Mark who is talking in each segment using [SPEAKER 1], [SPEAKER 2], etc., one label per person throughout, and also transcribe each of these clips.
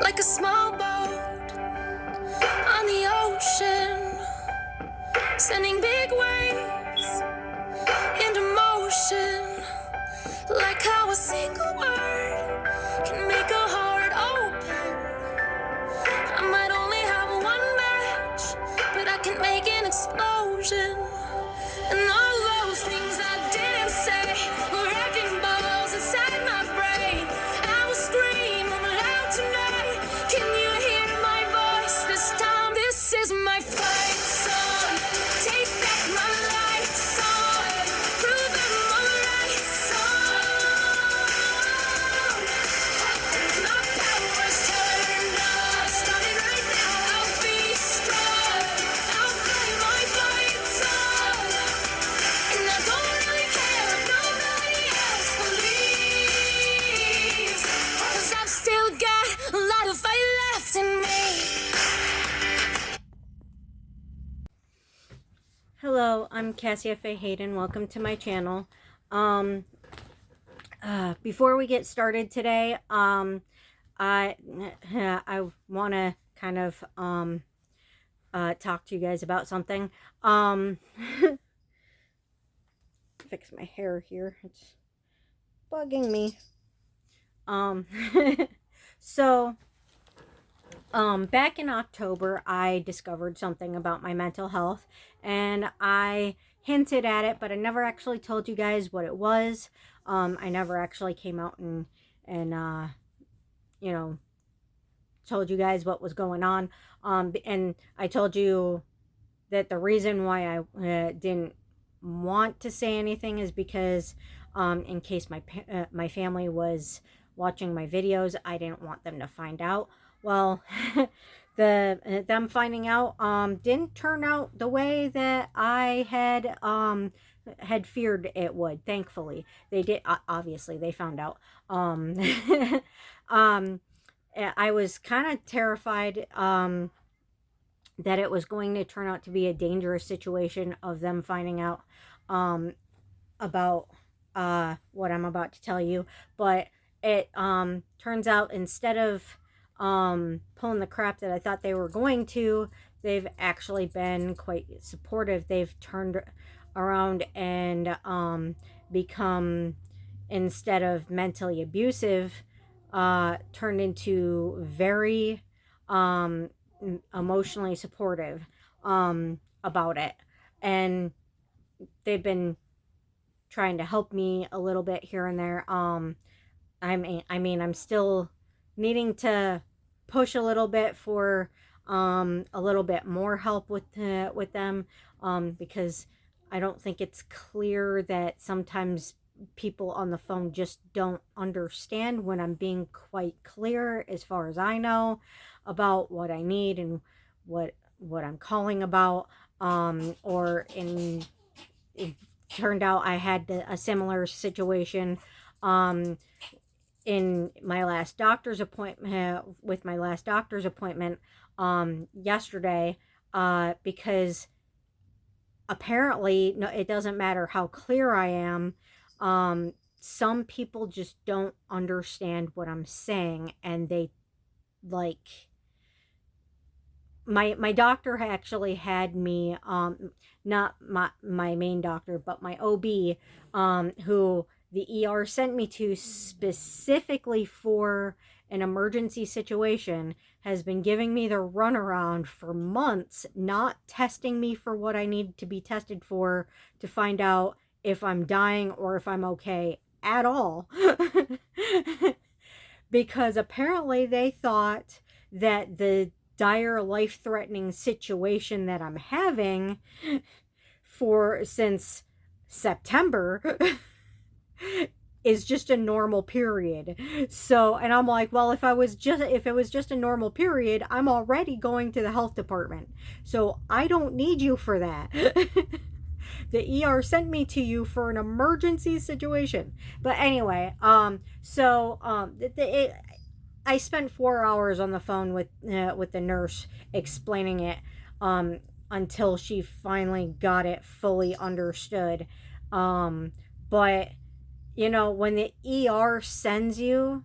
[SPEAKER 1] like a small boat on the ocean, sending big waves into motion, like how a single word can make a heart open. I might only have one match, but I can make an explosion. And all those things I didn't say were wrecking balls inside my brain. I will scream loud tonight. Can you hear my voice this time? This is my fight song. Take back my life song. Prove I'm alright song. My power's turned on. Starting right now. I'll be strong. I'll play my fight song. And I don't really care if nobody else believes, 'cause I've still got a lot of fight left in me.
[SPEAKER 2] Hello, I'm Cassia Faye Hayden. Welcome to my channel. Before we get started today, I want to kind of talk to you guys about something. Fix my hair here. It's bugging me. So back in October, I discovered something about my mental health, and I hinted at it, but I never actually told you guys what it was. I never actually came out and you know, told you guys what was going on. And I told you that the reason why I didn't want to say anything is because in case my family was watching my videos, I didn't want them to find out. Well, them finding out didn't turn out the way that I had feared it would. Thankfully, they did. Obviously, they found out. I was kind of terrified that it was going to turn out to be a dangerous situation of them finding out about what I'm about to tell you. But it turns out, instead of pulling the crap that I thought they were going to, they've actually been quite supportive. They've turned around and become, instead of mentally abusive, turned into very emotionally supportive about it. And they've been trying to help me a little bit here and there. I mean, I'm still needing to push a little bit for a little bit more help with them, because I don't think it's clear that sometimes people on the phone just don't understand when I'm being quite clear, as far as I know, about what I need and what I'm calling about. Or it turned out I had a similar situation in my last doctor's appointment, with my last doctor's appointment yesterday, because apparently, no, it doesn't matter how clear I am. Some people just don't understand what I'm saying, and they, like, my doctor actually had me, not my main doctor, but my OB, who the ER sent me to specifically for an emergency situation, has been giving me the runaround for months, not testing me for what I need to be tested for to find out if I'm dying or if I'm okay at all. Because apparently they thought that the dire life-threatening situation that I'm having since September is just a normal period. So, and I'm like, well, if it was just a normal period, I'm already going to the health department. So I don't need you for that. The ER sent me to you for an emergency situation. But anyway, I spent 4 hours on the phone with the nurse explaining it until she finally got it fully understood. But you know, when the ER sends you,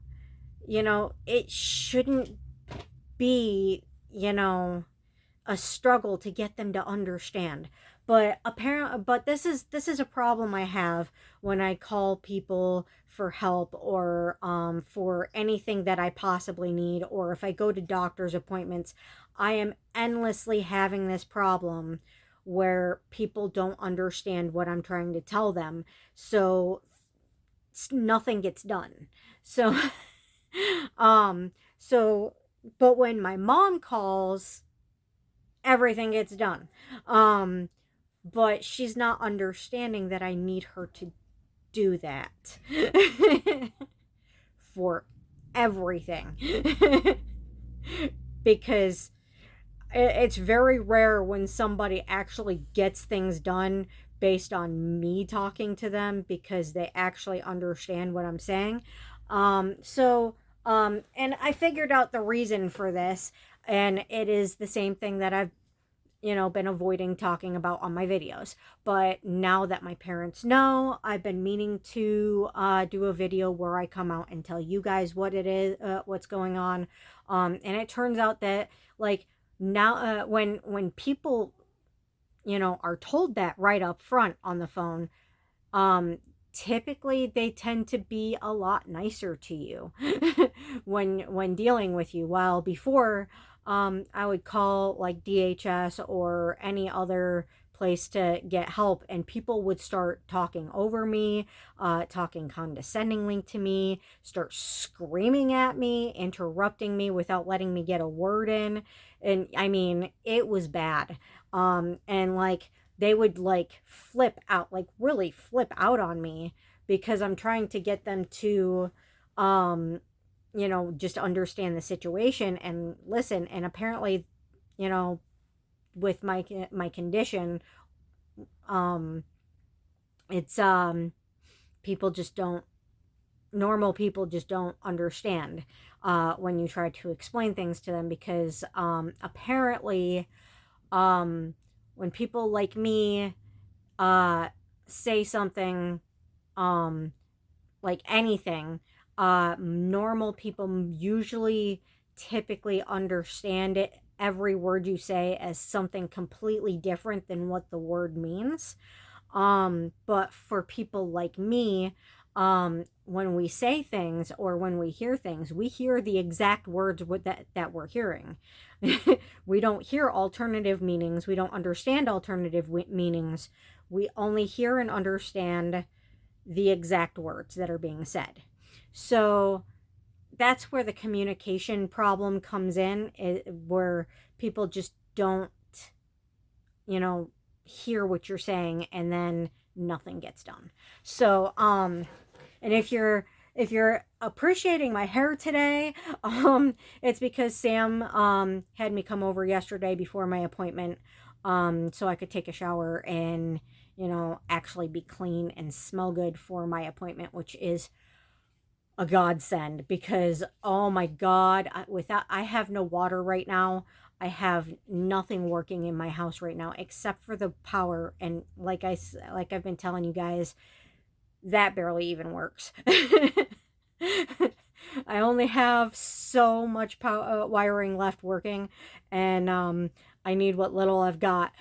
[SPEAKER 2] you know, it shouldn't be, a struggle to get them to understand. But this is a problem I have when I call people for help, or for anything that I possibly need, or if I go to doctor's appointments. I am endlessly having this problem where people don't understand what I'm trying to tell them, so nothing gets done. So um so but when my mom calls, everything gets done. Um, but she's not understanding that I need her to do that for everything. Because it's very rare when somebody actually gets things done based on me talking to them, because they actually understand what I'm saying. And I figured out the reason for this, and it is the same thing that I've been avoiding talking about on my videos. But now that my parents know, I've been meaning to do a video where I come out and tell you guys what it is, what's going on. And it turns out that, like, now, when people are told that right up front on the phone, um typically they tend to be a lot nicer to you when dealing with you. While before, I would call like DHS or any other place to get help, and people would start talking over me, talking condescendingly to me, start screaming at me, interrupting me without letting me get a word in. And I mean, it was bad. And like, they would like flip out, like really flip out on me, because I'm trying to get them to um just understand the situation and listen. And apparently, you know with my condition, um it's people just don't normal people just don't understand when you try to explain things to them, because apparently, um when people like me uh say something, um like anything, normal people usually typically understand it, every word you say, as something completely different than what the word means. But for people like me, when we say things or when we hear things, we hear the exact words that we're hearing. We don't hear alternative meanings. We don't understand alternative meanings. We only hear and understand the exact words that are being said. So that's where the communication problem comes in, where people just don't, you know, hear what you're saying, and then nothing gets done. So, and if you're appreciating my hair today, it's because Sam had me come over yesterday before my appointment, so I could take a shower and actually be clean and smell good for my appointment, which is a godsend. Because oh my god, I have no water right now. I have nothing working in my house right now except for the power, and like I've been telling you guys, that barely even works. I only have so much power wiring left working, and I need what little I've got.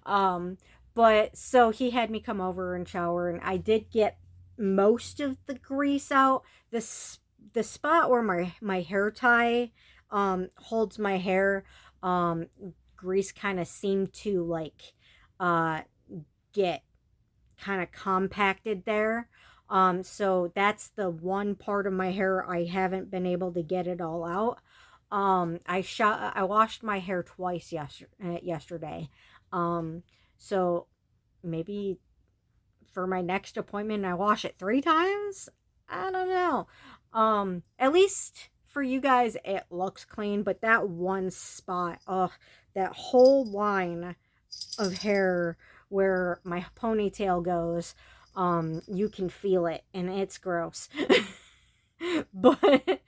[SPEAKER 2] um but so he had me come over and shower, and I did get most of the grease out. The spot where my hair tie holds my hair, um grease kind of seemed to like uh get kind of compacted there. So that's the one part of my hair I haven't been able to get it all out. I washed my hair twice yesterday. Um, so maybe for my next appointment I wash it 3 times. I don't know. At least for you guys it looks clean, but that one spot, that whole line of hair where my ponytail goes, you can feel it, and it's gross. But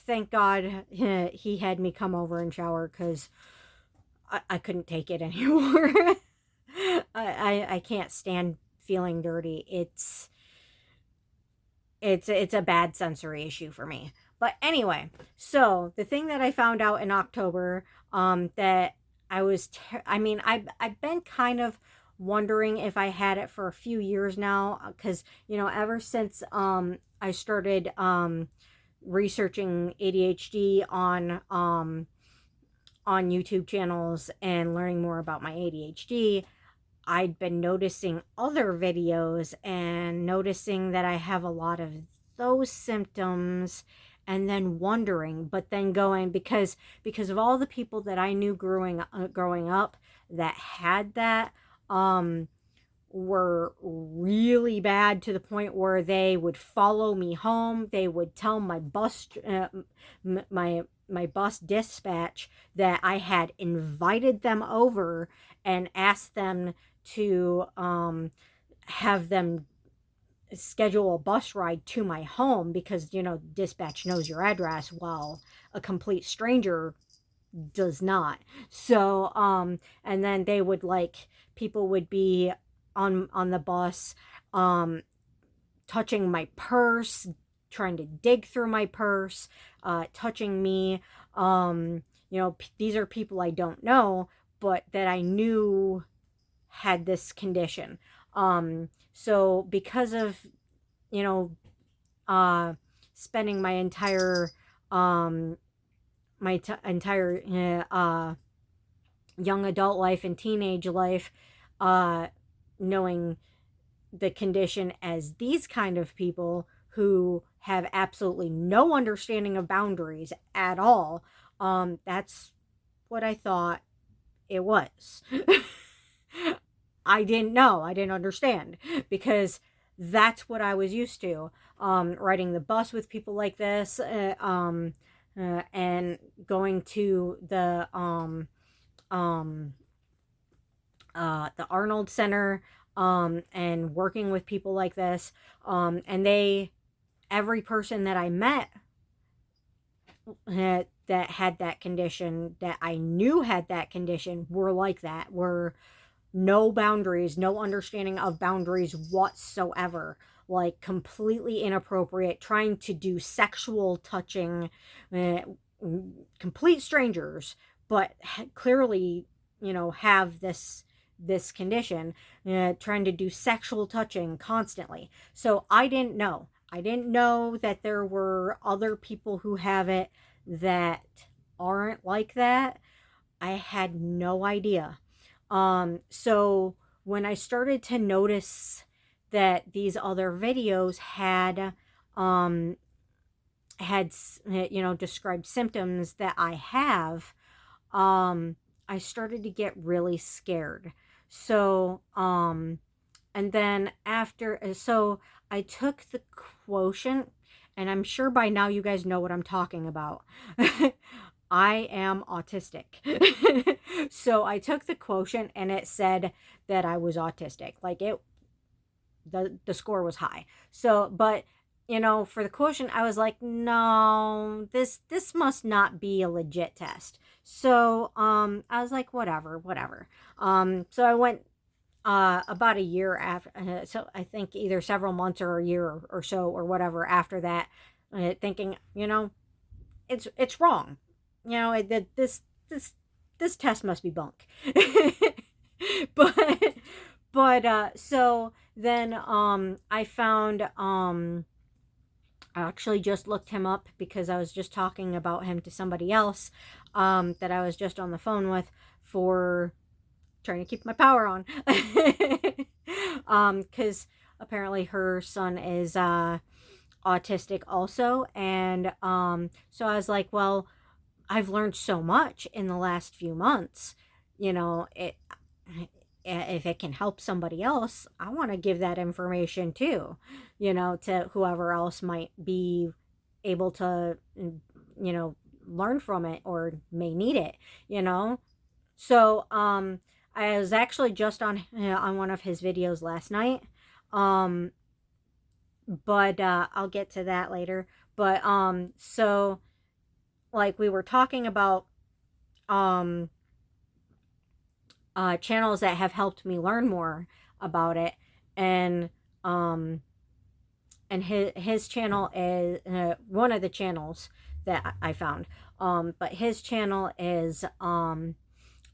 [SPEAKER 2] thank god he had me come over and shower, because I couldn't take it anymore. I can't stand feeling dirty. It's a bad sensory issue for me. But anyway, so the thing that I found out in October, that I was, I mean, I've been kind of wondering if I had it for a few years now, because, ever since, I started, researching ADHD on YouTube channels and learning more about my ADHD, I'd been noticing other videos and noticing that I have a lot of those symptoms, and then wondering, but then going, because of all the people that I knew growing up that had that, um were really bad, to the point where they would follow me home. They would tell my my bus dispatch that I had invited them over and asked them to have them schedule a bus ride to my home, because dispatch knows your address while a complete stranger does not. So and then they would, like, people would be on the bus, um touching my purse, trying to dig through my purse, touching me. These are people I don't know, but that I knew had this condition. So because of, you know, uh, spending my entire, um, entire young adult life and teenage life, uh, knowing the condition as these kind of people who have absolutely no understanding of boundaries at all, that's what I thought it was. I didn't know, I didn't understand, because that's what I was used to, riding the bus with people like this, and going to um the Arnold Center, and working with people like this, and every person that I met that had that condition, that I knew had that condition, were like that, were no boundaries, no understanding of boundaries whatsoever, like completely inappropriate, trying to do sexual touching, uh, complete strangers, but clearly, have this condition, trying to do sexual touching constantly. So I didn't know that there were other people who have it that aren't like that. I had no idea. So when I started to notice that these other videos um, had, described symptoms that I have, um, I started to get really scared. So, and then so I took the quotient, and I'm sure by now you guys know what I'm talking about. I am autistic. So I took the quotient, and it said that I was autistic. Like, the score was high. So, but for the quotient, I was like, no, this must not be a legit test. So, I was like, whatever. So I went, about a year after, so I think either several months or a year, or so, or whatever, after that, thinking, it's wrong. This test must be bunk. but so then, I found, I actually just looked him up, because I was just talking about him to somebody else, that I was just on the phone with, for trying to keep my power on. Because apparently her son is autistic also, and so I was like, well, I've learned so much in the last few months. It If it can help somebody else, I want to give that information too, to whoever else might be able to, learn from it, or may need it, you know. So, I was actually just on one of his videos last night. Um, but I'll get to that later. But so, like, we were talking about um channels that have helped me learn more about it, and um and his channel is one of the channels that I found. But his channel is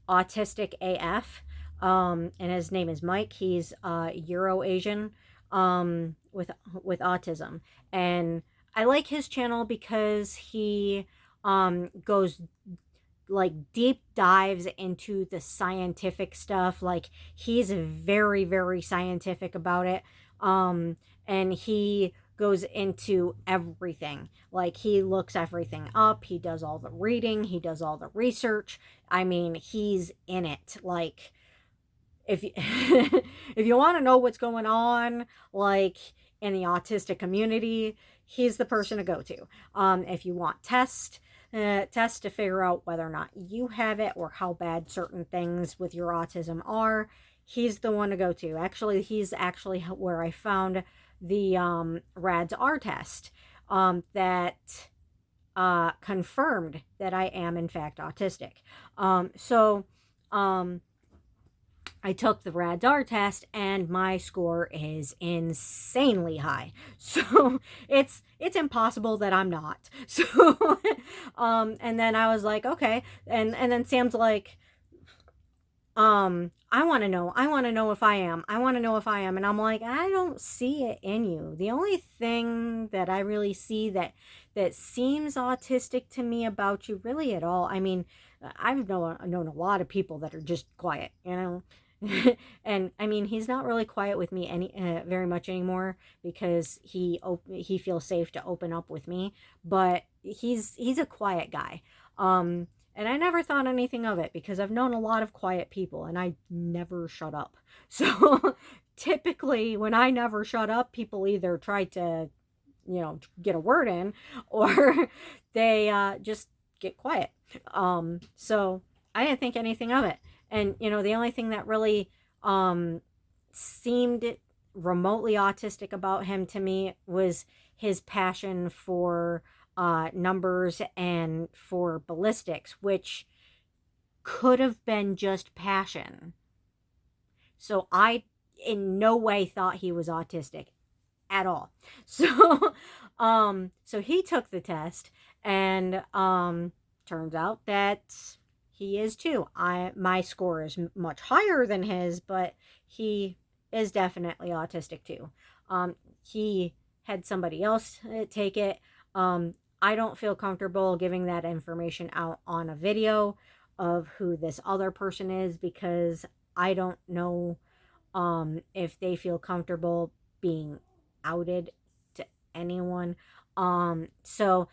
[SPEAKER 2] Autistic AF. And his name is Mike. He's Euro Asian with autism, and I like his channel because he goes like deep dives into the scientific stuff. Like he's very very scientific about it. And he goes into everything. Like he looks everything up, he does all the reading, he does all the research. I mean, he's in it. Like if you, if you want to know what's going on, like in the autistic community, he's the person to go to. If you want tests to figure out whether or not you have it or how bad certain things with your autism are, he's the one to go to. Actually, he's actually where I found the RADS R test that confirmed that I am in fact autistic. So I took the radar test and my score is insanely high. So it's impossible that I'm not. So and then I was like, okay. And then Sam's like, I want to know. I want to know if I am. I want to know if I am. And I'm like, I don't see it in you. The only thing that I really see that seems autistic to me about you really at all. I mean, I've known a lot of people that are just quiet, you know. And I mean, he's not really quiet with me very much anymore because he feels safe to open up with me, but he's a quiet guy. And I never thought anything of it because I've known a lot of quiet people and I never shut up. So typically when I never shut up, people either try to, you know, get a word in or they just get quiet. So I didn't think anything of it. And, you know, the only thing that really seemed remotely autistic about him to me was his passion for numbers and for ballistics, which could have been just passion. So I in no way thought he was autistic at all. So so he took the test and turns out that he is too. My score is much higher than his, but he is definitely autistic too. He had somebody else take it. I don't feel comfortable giving that information out on a video of who this other person is because I don't know if they feel comfortable being outed to anyone. So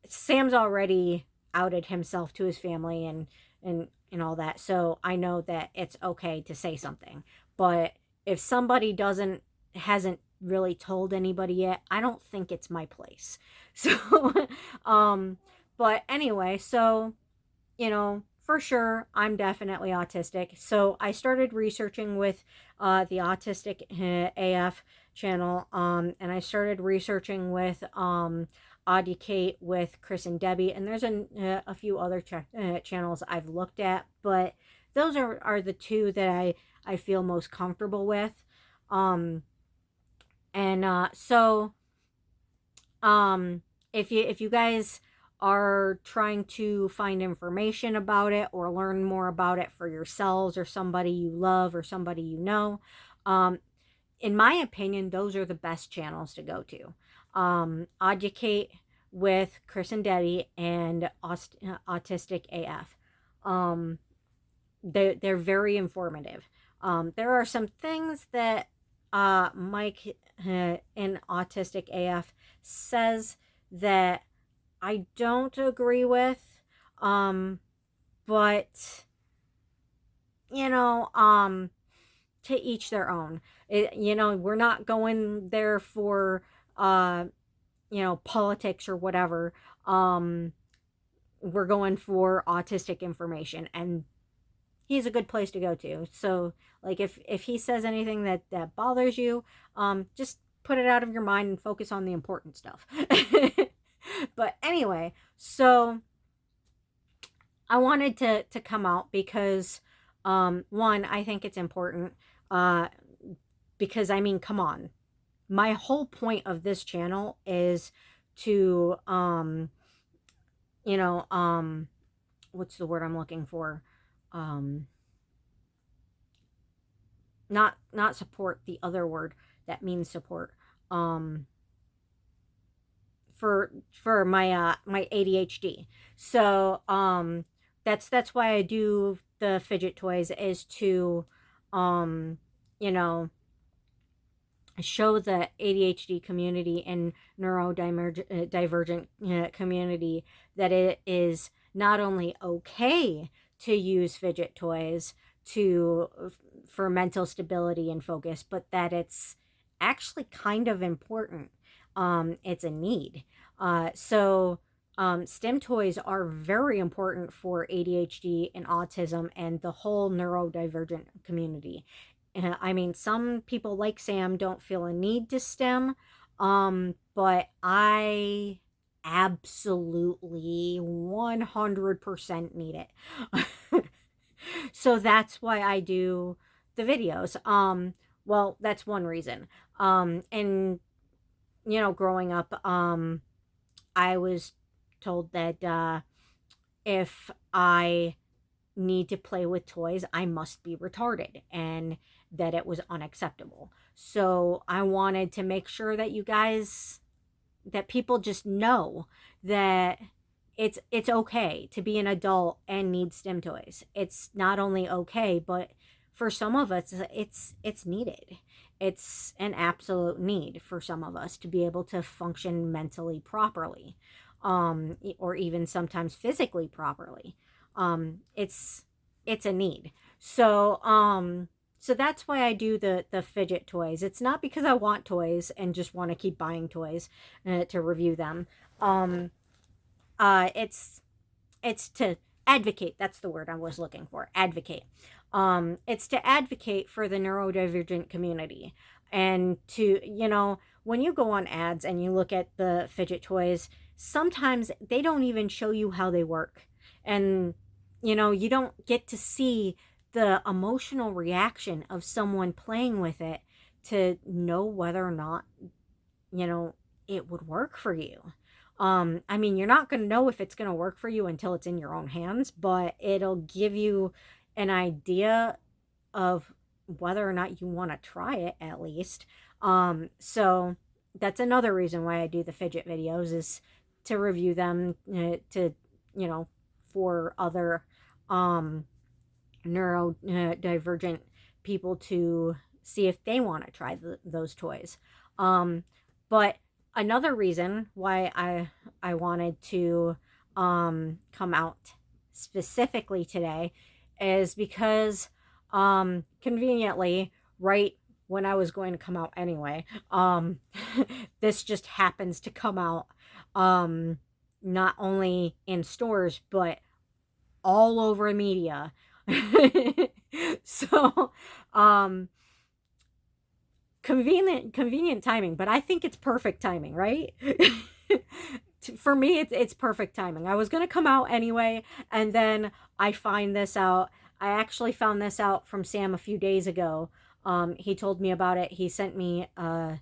[SPEAKER 2] Sam's already outed himself to his family and all that. So I know that it's okay to say something. But if somebody hasn't really told anybody yet, I don't think it's my place. So but anyway, so you know, for sure, I'm definitely autistic. So I started researching with the Autistic AF channel, and I started researching with Educate with Chris and Debbie, and there's a few other channels I've looked at, but those are the two that I feel most comfortable with. So if you guys are trying to find information about it or learn more about it for yourselves or somebody you love or somebody you know, in my opinion, those are the best channels to go to. Educate with Chris and Debbie and Autistic AF. They're very informative. There are some things that Mike in Autistic AF says that I don't agree with, but you know, to each their own. You know, we're not going there for you know, politics or whatever. We're going for autistic information, and he's a good place to go to. So, like, if he says anything that bothers you, just put it out of your mind and focus on the important stuff. But anyway, so I wanted to come out because one, I think it's important because I mean, come on, my whole point of this channel is to, you know, what's the word I'm looking for? Um, not support, the other word that means support. Um, for my my ADHD. So that's why I do the fidget toys, is to um you know, show the ADHD community and neurodivergent community that it is not only okay to use fidget toys to for mental stability and focus, but that it's actually kind of important. It's a need. STEM toys are very important for ADHD and autism and the whole neurodivergent community. I mean, some people like Sam don't feel a need to STEM, but I absolutely 100% need it. So that's why I do the videos. Well, that's one reason. And you know, growing up, I was told that if I need to play with toys, I must be retarded, and that it was unacceptable. So I wanted to make sure that you guys, that people just know that it's okay to be an adult and need STEM toys. It's not only okay, but for some of us it's needed. It's an absolute need for some of us to be able to function mentally properly, or even sometimes physically properly. It's a need. So that's why I do the fidget toys. It's not because I want toys and just want to keep buying toys to review them. Um, it's to advocate. That's the word I was looking for. Advocate. It's to advocate for the neurodivergent community, and to, you know, when you go on ads and you look at the fidget toys, sometimes they don't even show you how they work, and you know, you don't get to see the emotional reaction of someone playing with it to know whether or not, you know, it would work for you. I mean, you're not going to know if it's going to work for you until it's in your own hands, but it'll give you an idea of whether or not you want to try it, at least. So that's another reason why I do the fidget videos, is to review them, to, you know, for other um neurodivergent people to see if they want to try those toys. But another reason why I wanted to come out specifically today is because conveniently, right when I was going to come out anyway, this just happens to come out, not only in stores but all over media. So convenient timing, but I think it's perfect timing, right? For me, it's perfect timing. I was going to come out anyway, and then I find this out. I actually found this out from Sam a few days ago. He told me about it. He sent me a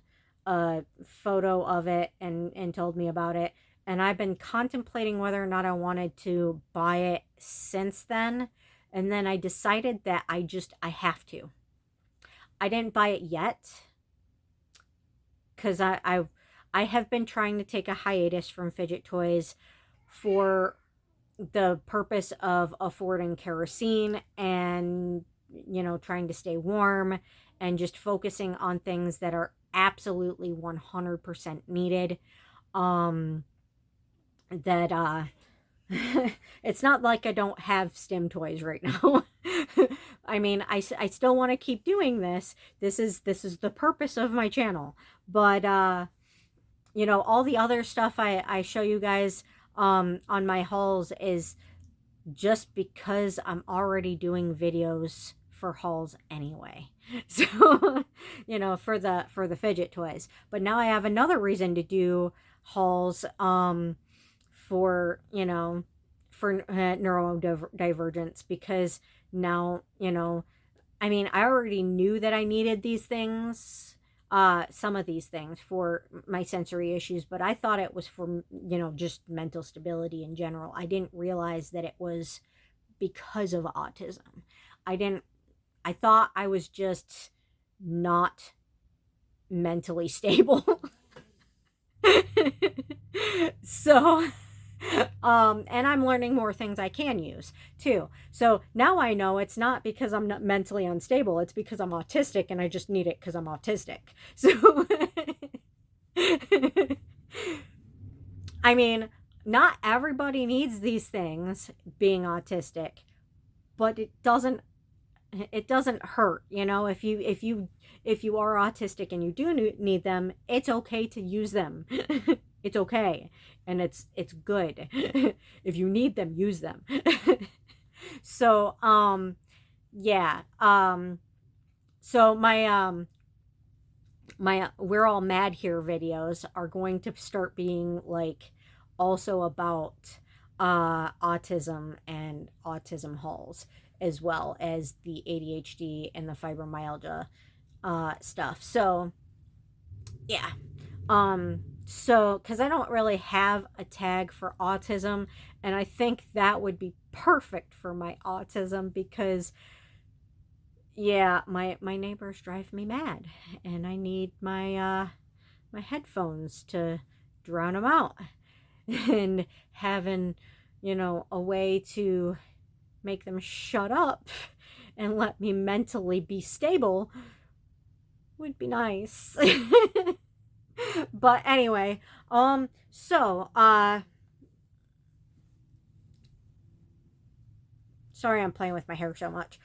[SPEAKER 2] photo of it and told me about it, and I've been contemplating whether or not I wanted to buy it since then. And then I decided that I have to. I didn't buy it yet because I have been trying to take a hiatus from fidget toys for the purpose of affording kerosene and, you know, trying to stay warm and just focusing on things that are absolutely 100% needed. That it's not like I don't have STEM toys right now. I mean, I still want to keep doing this. This is the purpose of my channel. But you know, all the other stuff I show you guys on my hauls is just because I'm already doing videos for hauls anyway. So, you know, for the fidget toys. But now I have another reason to do hauls for, you know, for neurodivergence, because now, you know, I mean, I already knew that I needed these things some of these things for my sensory issues, but I thought it was for, just mental stability in general. I didn't realize that it was because of autism. I thought I was just not mentally stable. So, and I'm learning more things I can use too. So now I know it's not because I'm not mentally unstable, it's because I'm autistic and I just need it because I'm autistic. So, I mean, not everybody needs these things being autistic, but it doesn't hurt, if you are autistic and you do need them, it's okay to use them. It's okay, and it's good. If you need them, use them. So yeah, so my We're All Mad Here videos are going to start being like also about autism and autism halls, as well as the ADHD and the fibromyalgia stuff. So yeah, so because I don't really have a tag for autism, and I think that would be perfect for my autism, because yeah, my neighbors drive me mad, and I need my headphones to drown them out. And having, a way to make them shut up and let me mentally be stable would be nice. But anyway, so sorry I'm playing with my hair so much.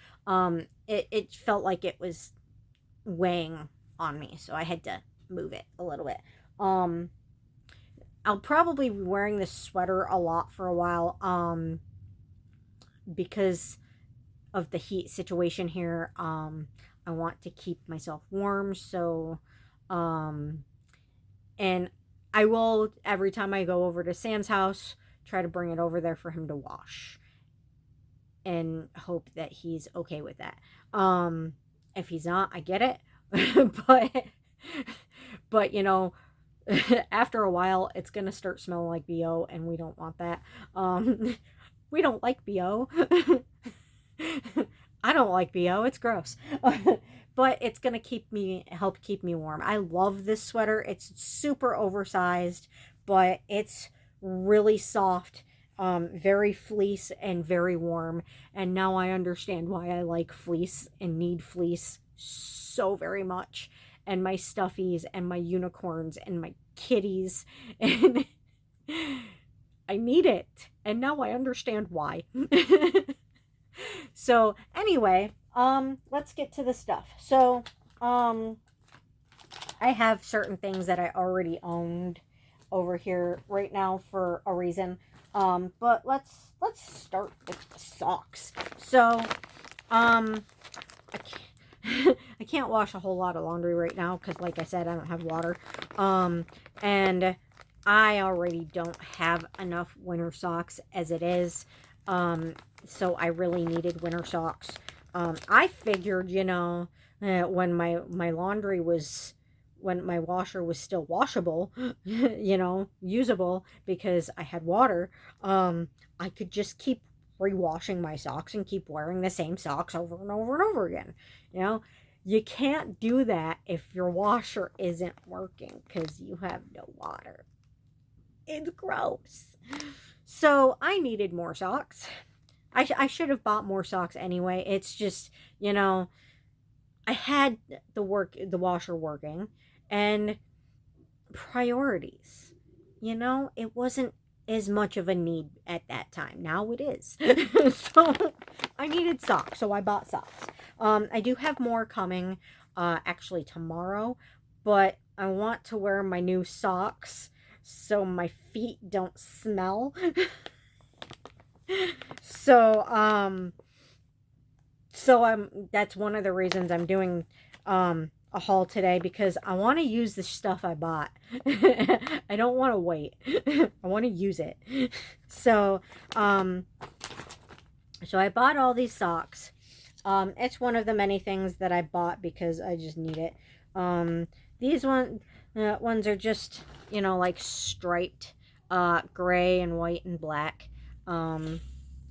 [SPEAKER 2] It felt like it was weighing on me, so I had to move it a little bit. I'll probably be wearing this sweater a lot for a while, because of the heat situation here. I want to keep myself warm, so and I will, every time I go over to Sam's house, try to bring it over there for him to wash, and hope that he's okay with that. If he's not, I get it. But after a while it's gonna start smelling like BO, and we don't want that. We don't like BO. I don't like BO, it's gross. But it's gonna help keep me warm. I love this sweater. It's super oversized, but it's really soft, very fleece and very warm. And now I understand why I like fleece and need fleece so very much. And my stuffies and my unicorns and my kitties, and I need it. And now I understand why. So anyway, let's get to the stuff. So I have certain things that I already owned over here right now for a reason. But let's start with the socks. So I can't wash a whole lot of laundry right now because, like I said, I don't have water. And I already don't have enough winter socks as it is. So I really needed winter socks. I figured, when my laundry was, when my washer was still washable, usable because I had water, I could just keep rewashing my socks and keep wearing the same socks over and over and over again. You can't do that if your washer isn't working because you have no water. It's gross. So I needed more socks. I should have bought more socks anyway. It's just, I had the washer working, and priorities. It wasn't as much of a need at that time. Now it is. So I needed socks, so I bought socks. I do have more coming, actually tomorrow, but I want to wear my new socks so my feet don't smell. So that's one of the reasons I'm doing a haul today, because I want to use the stuff I bought. I don't want to wait. I want to use it. So I bought all these socks. It's one of the many things that I bought because I just need it. Um, these ones are just, like striped, gray and white and black. Um,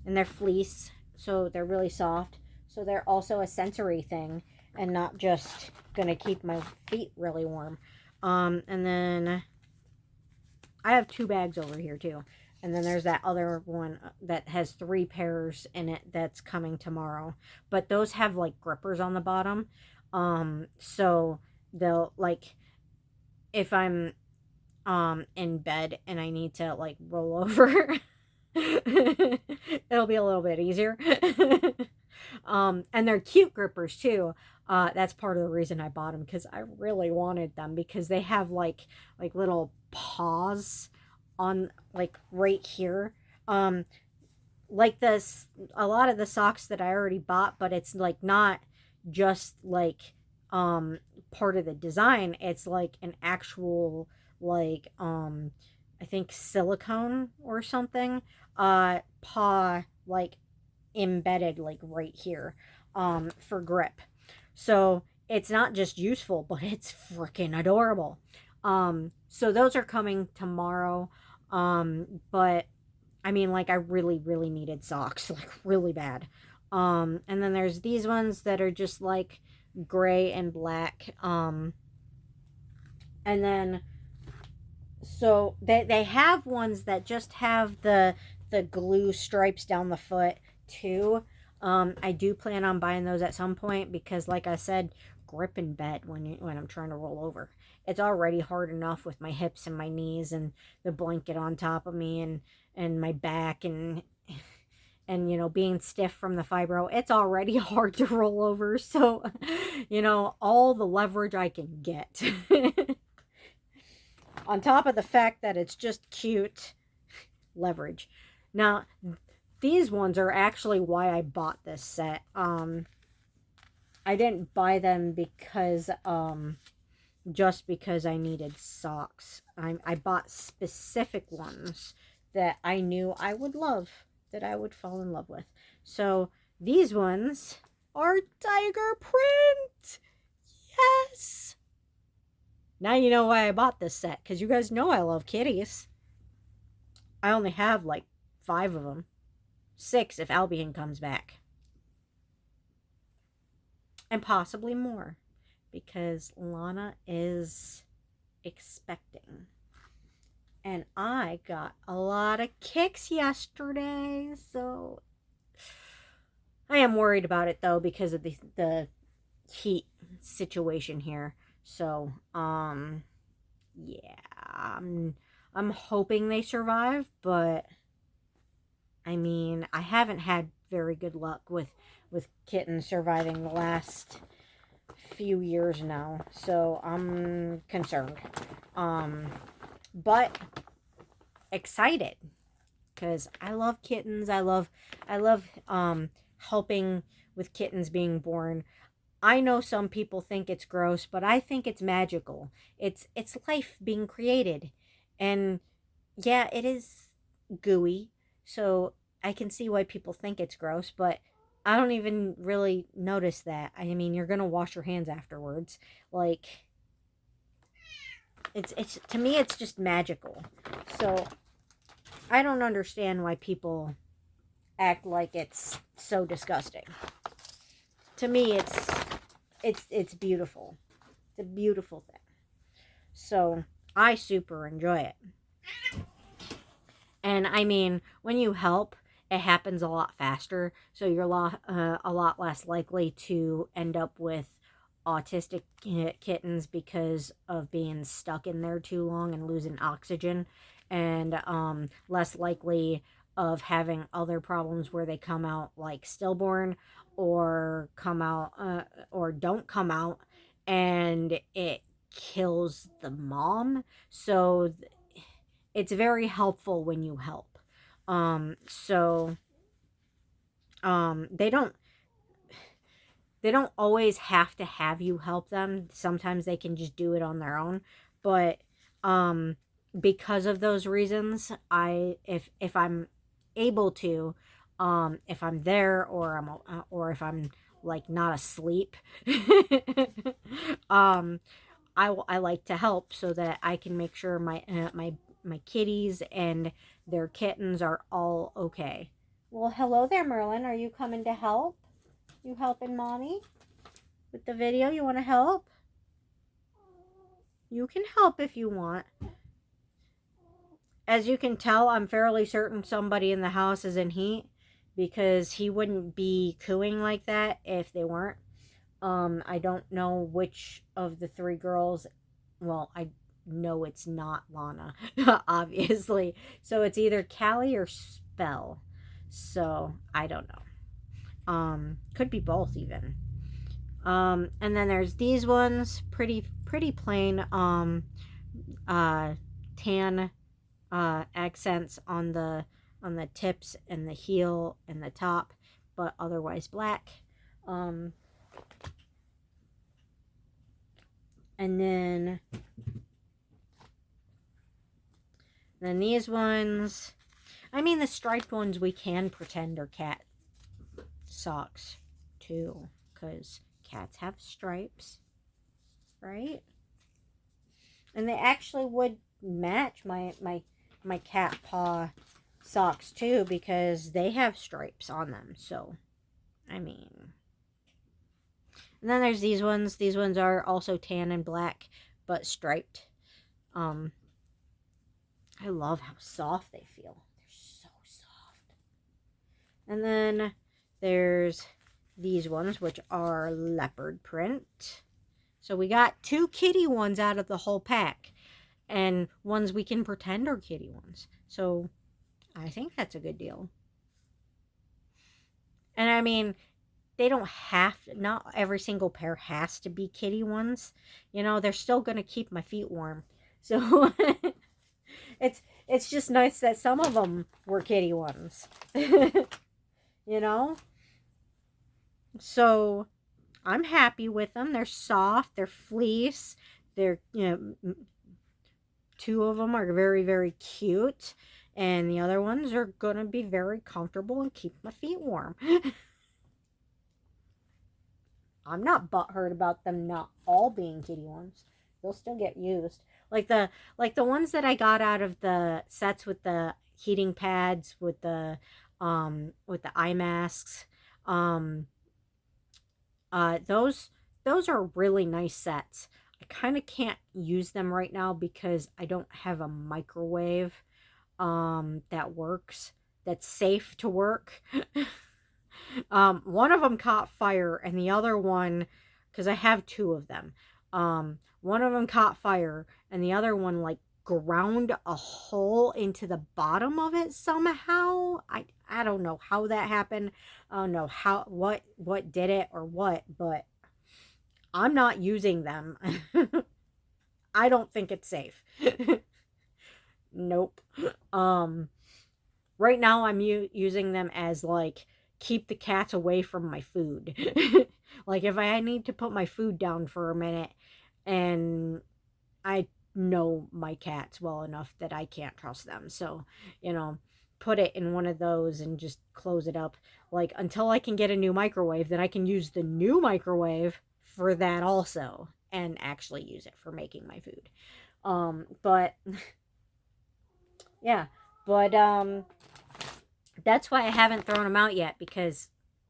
[SPEAKER 2] and they're fleece, so they're really soft. So they're also a sensory thing and not just gonna keep my feet really warm. And then I have two bags over here too. And then there's that other one that has three pairs in it that's coming tomorrow. But those have like grippers on the bottom. So they'll like if I'm in bed and I need to like roll over, it'll be a little bit easier. And they're cute grippers too. That's part of the reason I bought them because I really wanted them because they have like little paws on like right here. Um, like this, a lot of the socks that I already bought, but it's like not just like um part of the design. It's like an actual like I think silicone or something paw like embedded like right here for grip. So it's not just useful, but it's freaking adorable. So those are coming tomorrow. But I mean, like, I really, really needed socks, like, really bad. And then there's these ones that are just like gray and black. And then so they have ones that just have the glue stripes down the foot too. I do plan on buying those at some point because, like I said, grip in bed when I'm trying to roll over. It's already hard enough with my hips and my knees and the blanket on top of me and my back and being stiff from the fibro. It's already hard to roll over, so all the leverage I can get. On top of the fact that it's just cute, leverage. Now, these ones are actually why I bought this set. I didn't buy them because just because I needed socks. I bought specific ones that I knew I would love, that I would fall in love with. So these ones are tiger print. Yes. Now you know why I bought this set, because you guys know I love kitties. I only have like 5 of them. 6 if Albion comes back. And possibly more, because Lana is expecting. And I got a lot of kicks yesterday, so I am worried about it though because of the heat situation here. So, yeah, I'm hoping they survive, but I mean, I haven't had very good luck with kittens surviving the last few years now, so I'm concerned. But excited because I love kittens. I love helping with kittens being born. I know some people think it's gross, but I think it's magical. It's life being created. And yeah, it is gooey. So I can see why people think it's gross, but I don't even really notice that. I mean, you're going to wash your hands afterwards. Like it's to me it's just magical. So I don't understand why people act like it's so disgusting. To me it's beautiful. It's a beautiful thing. So I super enjoy it. And I mean, when you help, it happens a lot faster. So you're a lot less likely to end up with autistic kittens because of being stuck in there too long and losing oxygen, and less likely of having other problems where they come out like stillborn or come out or don't come out and it kills the mom. So it's very helpful when you help. So they don't always have to have you help them. Sometimes they can just do it on their own. But um because of those reasons, if I'm able to, if I'm there or if I'm like not asleep. I like to help so that I can make sure my kitties and their kittens are all okay. Well, hello there, Merlin. Are you coming to help? You helping mommy with the video? You want to help? You can help if you want. As you can tell, I'm fairly certain somebody in the house is in heat because he wouldn't be cooing like that if they weren't. I don't know which of the three girls. Well, I know it's not Lana, obviously. So it's either Callie or Spell. So I don't know. Could be both even. And then there's these ones, pretty plain. Tan accents on the tips and the heel and the top, but otherwise black. And then these ones, I mean, the striped ones we can pretend are cat socks too, because cats have stripes, right? And they actually would match my cat paw socks too, because they have stripes on them. So, I mean. And then there's these ones. These ones are also tan and black, but striped. I love how soft they feel. They're so soft. And then there's these ones, which are leopard print. So we got 2 kitty ones out of the whole pack, and ones we can pretend are kitty ones. So I think that's a good deal. And I mean, they don't have to, not every single pair has to be kitty ones. You know, they're still going to keep my feet warm. So it's just nice that some of them were kitty ones. You know? So I'm happy with them. They're soft, they're fleece, they're, 2 of them are very, very cute, and the other ones are going to be very comfortable and keep my feet warm. I'm not butthurt about them not all being kitty ones. They'll still get used. Like the ones that I got out of the sets with the heating pads, with the eye masks. Those are really nice sets. I kind of can't use them right now because I don't have a microwave that works, that's safe to work. One of them caught fire, and the other one, because I have 2 of them, one of them caught fire, and the other one like ground a hole into the bottom of it somehow. I don't know how that happened. I don't know what did it or what, but I'm not using them. I don't think it's safe. Nope. Right now I'm using them as like, keep the cats away from my food. Like if I need to put my food down for a minute, and I know my cats well enough that I can't trust them, so put it in one of those and just close it up, like until I can get a new microwave, then I can use the new microwave for that also, and actually use it for making my food. But yeah, but that's why I haven't thrown them out yet, because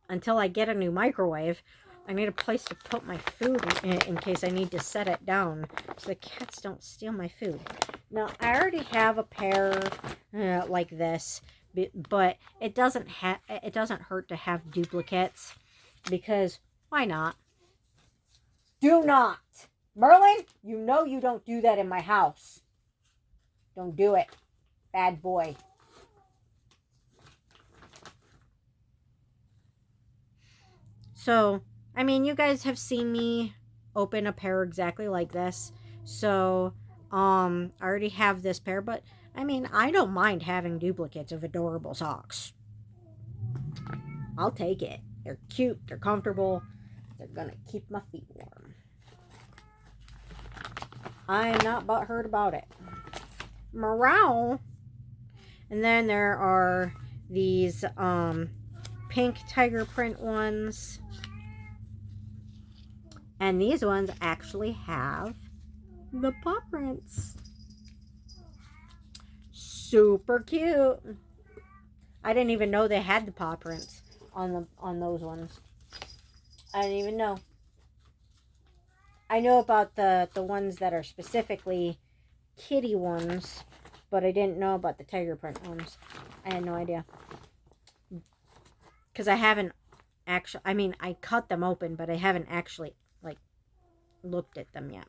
[SPEAKER 2] until I get a new microwave, I need a place to put my food in case I need to set it down so the cats don't steal my food. Now, I already have a pair like this, but it doesn't hurt to have duplicates, because why not? Do not! Merlin, you know you don't do that in my house. Don't do it. Bad boy. So, I mean, you guys have seen me open a pair exactly like this. So, I already have this pair, but I mean, I don't mind having duplicates of adorable socks. I'll take it. They're cute, they're comfortable, they're gonna keep my feet warm. I am not butthurt about it. Morale. And then there are these pink tiger print ones. And these ones actually have the paw prints. Super cute. I didn't even know they had the paw prints on those ones. I didn't even know. I know about the ones that are specifically kitty ones, but I didn't know about the tiger print ones. I had no idea. Because I haven't actually, I mean, I cut them open, but I haven't actually, like, looked at them yet.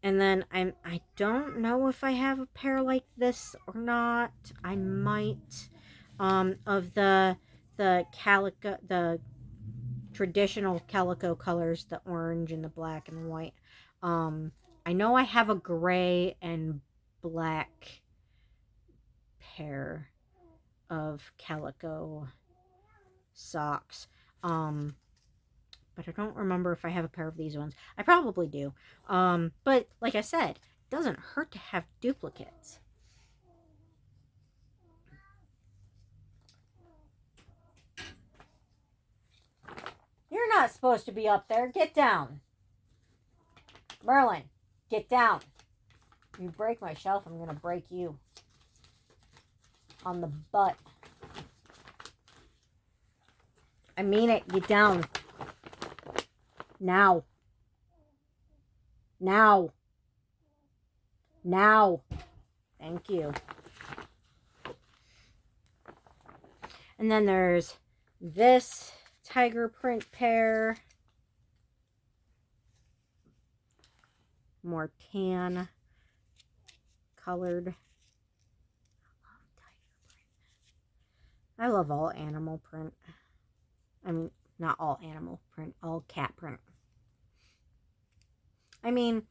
[SPEAKER 2] And then I don't know if I have a pair like this or not. I might, of the calico, the traditional calico colors, the orange and the black and the white. I know I have a gray and black pair of calico socks. But I don't remember if I have a pair of these ones. I probably do. But like I said, it doesn't hurt to have duplicates. You're not supposed to be up there. Get down. Merlin, get down. You break my shelf, I'm going to break you. On the butt. I mean it. Get down. Now. Now. Now. Thank you. And then there's this tiger print pair. More tan colored. I love all animal print. I mean, not all animal print, all cat print. I mean,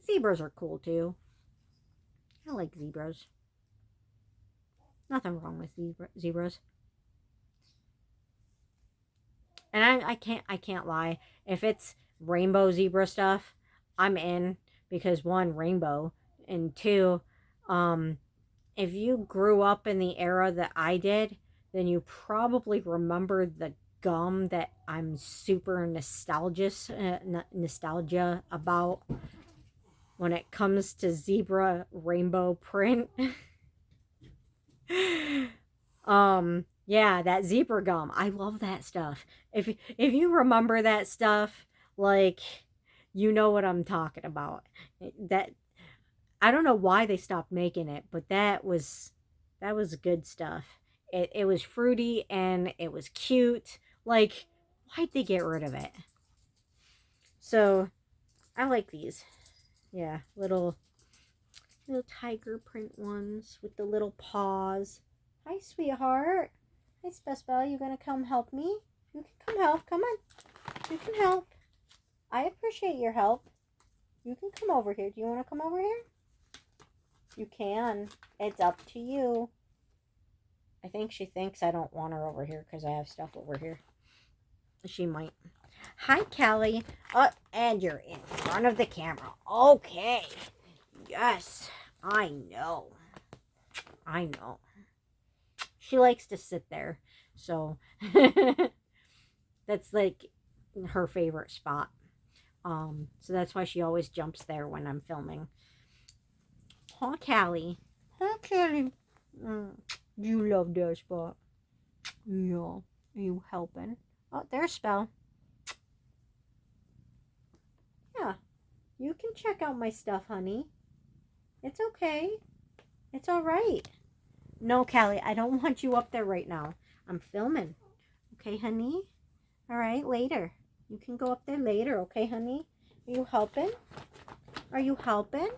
[SPEAKER 2] zebras are cool too. I like zebras. Nothing wrong with zebras. And I can't lie. If it's rainbow zebra stuff, I'm in, because one, rainbow, and two, if you grew up in the era that I did, then you probably remember the gum that I'm super nostalgia about when it comes to zebra rainbow print. Yeah, that zebra gum. I love that stuff. If you remember that stuff, like, you know what I'm talking about. That, I don't know why they stopped making it, but that was good stuff. It was fruity and it was cute. Like, why'd they get rid of it? So, I like these. Yeah, little tiger print ones with the little paws. Hi, sweetheart. Hi, Spell. You gonna come help me? You can come help. Come on. You can help. I appreciate your help. You can come over here. Do you want to come over here? You can. It's up to you. I think she thinks I don't want her over here because I have stuff over here. She might. Hi, Callie. And you're in front of the camera. Okay. Yes, I know. I know. She likes to sit there. So, that's like her favorite spot. So that's why she always jumps there when I'm filming. Huh, Callie? Huh, Callie? You love that spot. Yeah. Are you helping? Oh, there's Spell. Yeah. You can check out my stuff, honey. It's okay. It's all right. No, Callie, I don't want you up there right now. I'm filming. Okay, honey? All right, later. You can go up there later, okay, honey? Are you helping? Are you helping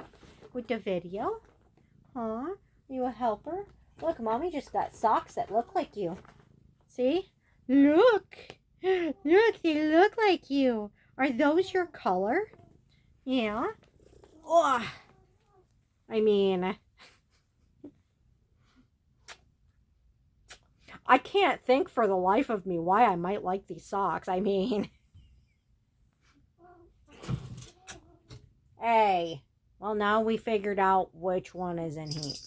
[SPEAKER 2] with the video? Huh? Are you a helper? Look, Mommy just got socks that look like you. See? Look! Look, they look like you. Are those your color? Yeah. Oh, I mean, I can't think for the life of me why I might like these socks. I mean, hey, well, now we figured out which one is in heat.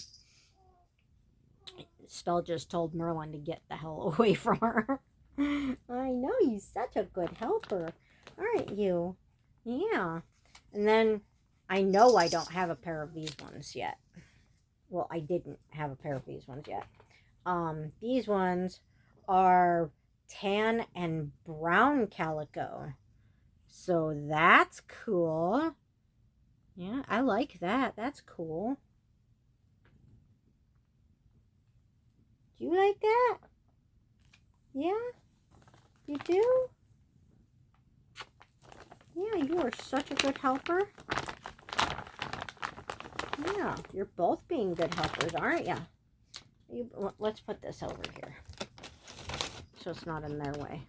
[SPEAKER 2] Spell just told Merlin to get the hell away from her. I know, he's such a good helper. Aren't you? Yeah. And then I know I don't have a pair of these ones yet. Well, I didn't have a pair of these ones yet. These ones are tan and brown calico. So that's cool. Yeah, I like that. That's cool. Do you like that? Yeah? You do? Yeah, you are such a good helper. Yeah, you're both being good helpers, aren't ya? Let's put this over here so it's not in their way.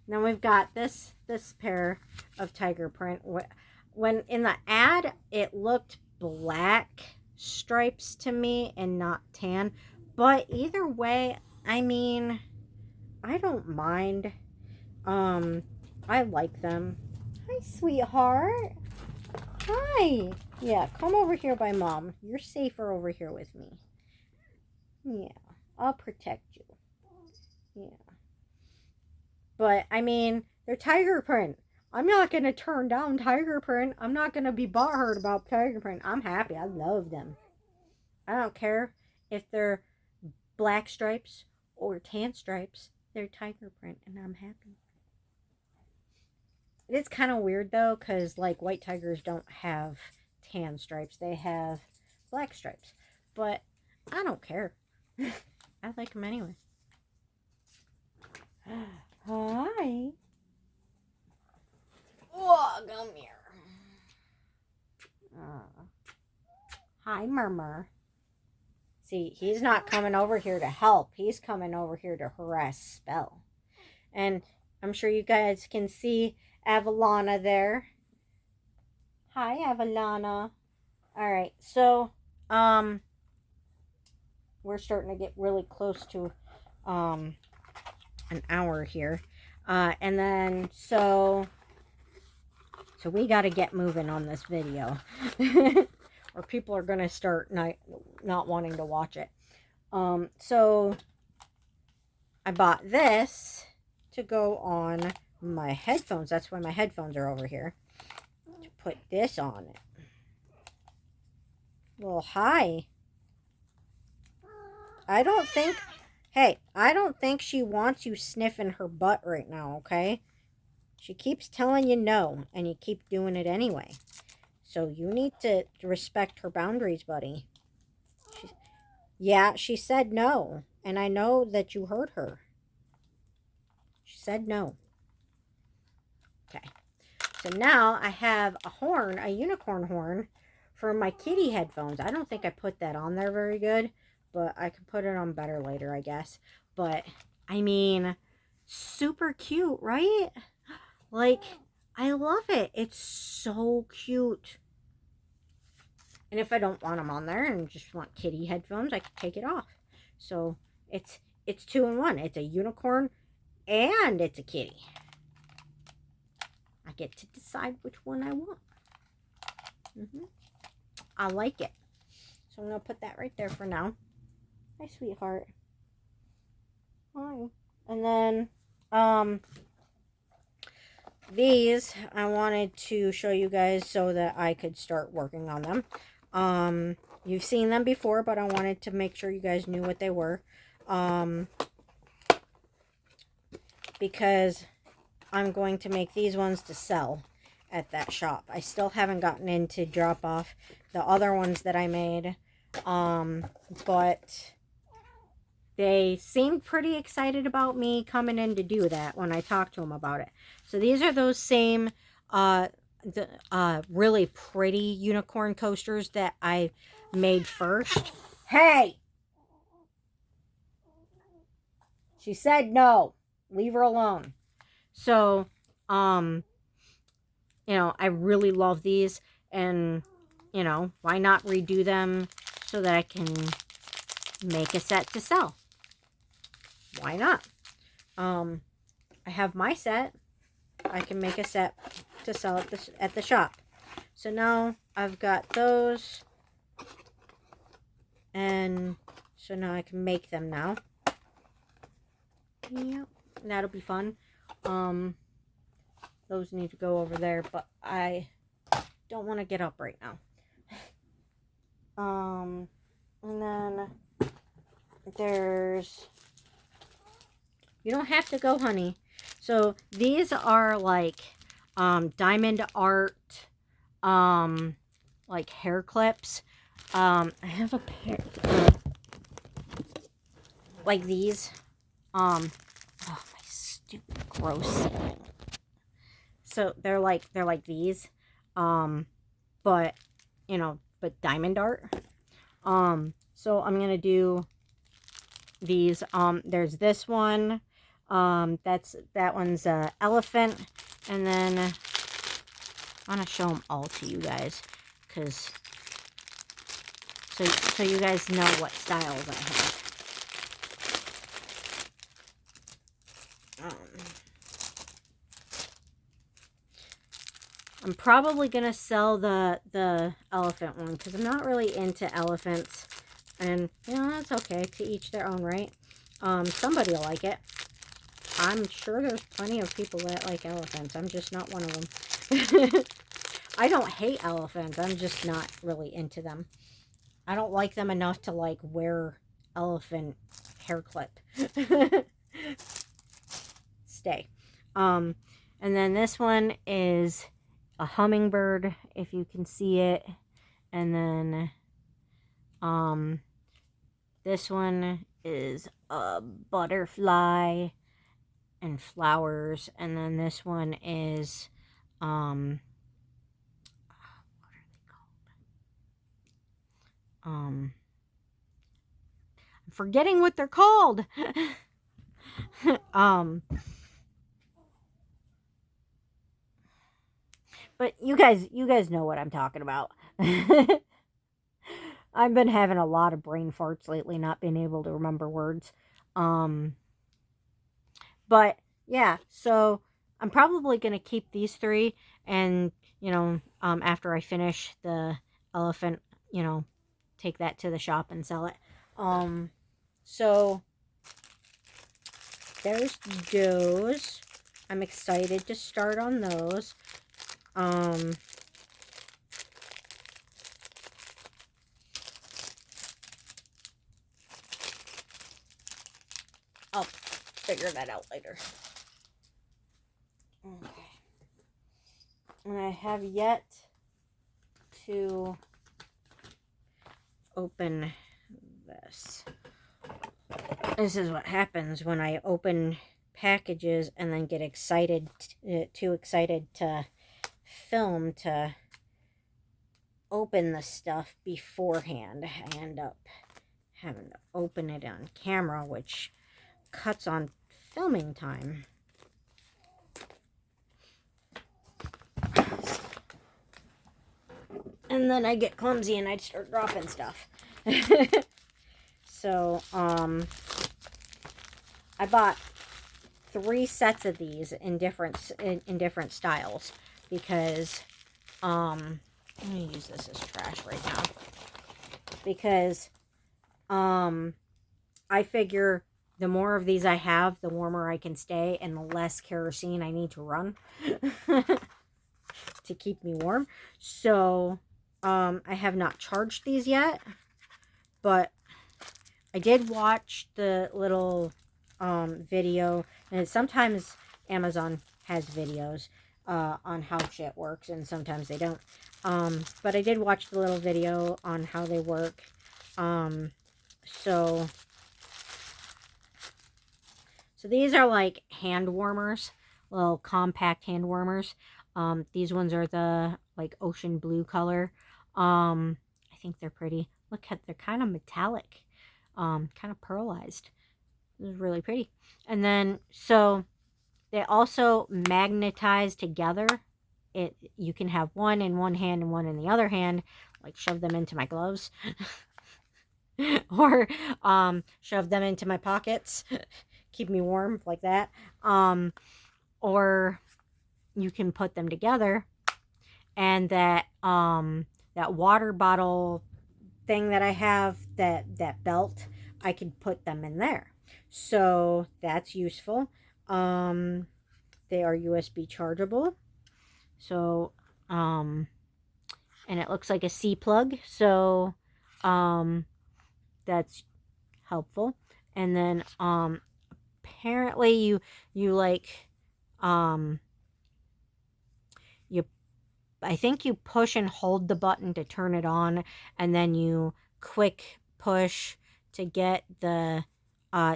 [SPEAKER 2] Then we've got this pair of tiger print. When in the ad, it looked black stripes to me and not tan. But either way, I mean, I don't mind. I like them. Hi, sweetheart. Hi. Yeah, come over here by mom. You're safer over here with me. Yeah, I'll protect you. Yeah. But, I mean, they're tiger print. I'm not going to turn down tiger print. I'm not going to be butthurt about tiger print. I'm happy. I love them. I don't care if they're black stripes or tan stripes. They're tiger print, and I'm happy. It is kind of weird, though, because, like, white tigers don't have tan stripes. They have black stripes. But I don't care. I like them anyway. Hi. Oh, come here. Hi, Murmur. See, he's not coming over here to help. He's coming over here to harass Spell. And I'm sure you guys can see Avalana there. Hi, Avalana. Alright, so, we're starting to get really close to, an hour here. And then, so we got to get moving on this video. Or people are going to start not wanting to watch it. So I bought this to go on my headphones. That's why my headphones are over here. To put this on it. Well, hi. I don't think she wants you sniffing her butt right now, okay? She keeps telling you no, and you keep doing it anyway. So you need to respect her boundaries, buddy. She said no. And I know that you heard her. She said no. Okay. So now I have a horn, a unicorn horn, for my kitty headphones. I don't think I put that on there very good. But I can put it on better later, I guess. But, I mean, super cute, right? Like, I love it. It's so cute. And if I don't want them on there and just want kitty headphones, I can take it off. So it's 2 in 1. It's a unicorn and it's a kitty. I get to decide which one I want. I like it. So I'm going to put that right there for now. Hi, sweetheart. Hi. And then, these I wanted to show you guys so that I could start working on them. You've seen them before, but I wanted to make sure you guys knew what they were. Because I'm going to make these ones to sell at that shop. I still haven't gotten in to drop off the other ones that I made. But they seemed pretty excited about me coming in to do that when I talked to them about it. So these are those same really pretty unicorn coasters that I made first. Hey! She said no. Leave her alone. So, you know, I really love these. And, you know, why not redo them so that I can make a set to sell? Why not? I have my set. I can make a set to sell at the shop. So now I've got those. And so now I can make them now. Yep. That'll be fun. those need to go over there, but I don't want to get up right now. And then there's, you don't have to go, honey. So these are like diamond art, like hair clips. I have a pair like these. Oh, my stupid gross ceiling. So they're like these, but you know, but diamond art. So I'm gonna do these. There's this one. That one's elephant, and then I want to show them all to you guys, cause so you guys know what styles I have. I'm probably gonna sell the elephant one because I'm not really into elephants, and you know that's okay. To each their own, right? Somebody will like it. I'm sure there's plenty of people that like elephants. I'm just not one of them. I don't hate elephants. I'm just not really into them. I don't like them enough to like wear elephant hair clip. Stay. And then this one is a hummingbird, if you can see it. And then this one is a butterfly and flowers. And then this one is what are they called? I'm forgetting what they're called. But you guys know what I'm talking about. I've been having a lot of brain farts lately, not being able to remember words. But yeah, so I'm probably going to keep these three, and, you know, after I finish the elephant, you know, take that to the shop and sell it. So there's those. I'm excited to start on those. I'll figure that out later. Okay. And I have yet to open this. This is what happens when I open packages and then get excited, too excited to film, to open the stuff beforehand. I end up having to open it on camera, which cuts on filming time. And then I get clumsy and I start dropping stuff. So, I bought 3 sets of these in different styles because, I'm going to use this as trash right now. Because, I figure the more of these I have, the warmer I can stay and the less kerosene I need to run to keep me warm. So, I have not charged these yet, but I did watch the little video, and sometimes Amazon has videos on how shit works, and sometimes they don't. But I did watch the little video on how they work. So these are like hand warmers, little compact hand warmers. These ones are the like ocean blue color. I think they're pretty. Look at, they're kind of metallic, kind of pearlized. This is really pretty. And then, so they also magnetize together. You can have one in one hand and one in the other hand, like shove them into my gloves. Or shove them into my pockets, keep me warm like that. Or you can put them together, and that that water bottle thing that I have, that belt, I could put them in there. So that's useful. they are USB chargeable. So, and it looks like a C plug. So, that's helpful. And then, apparently you like, you, I think you push and hold the button to turn it on, and then you quick push to get the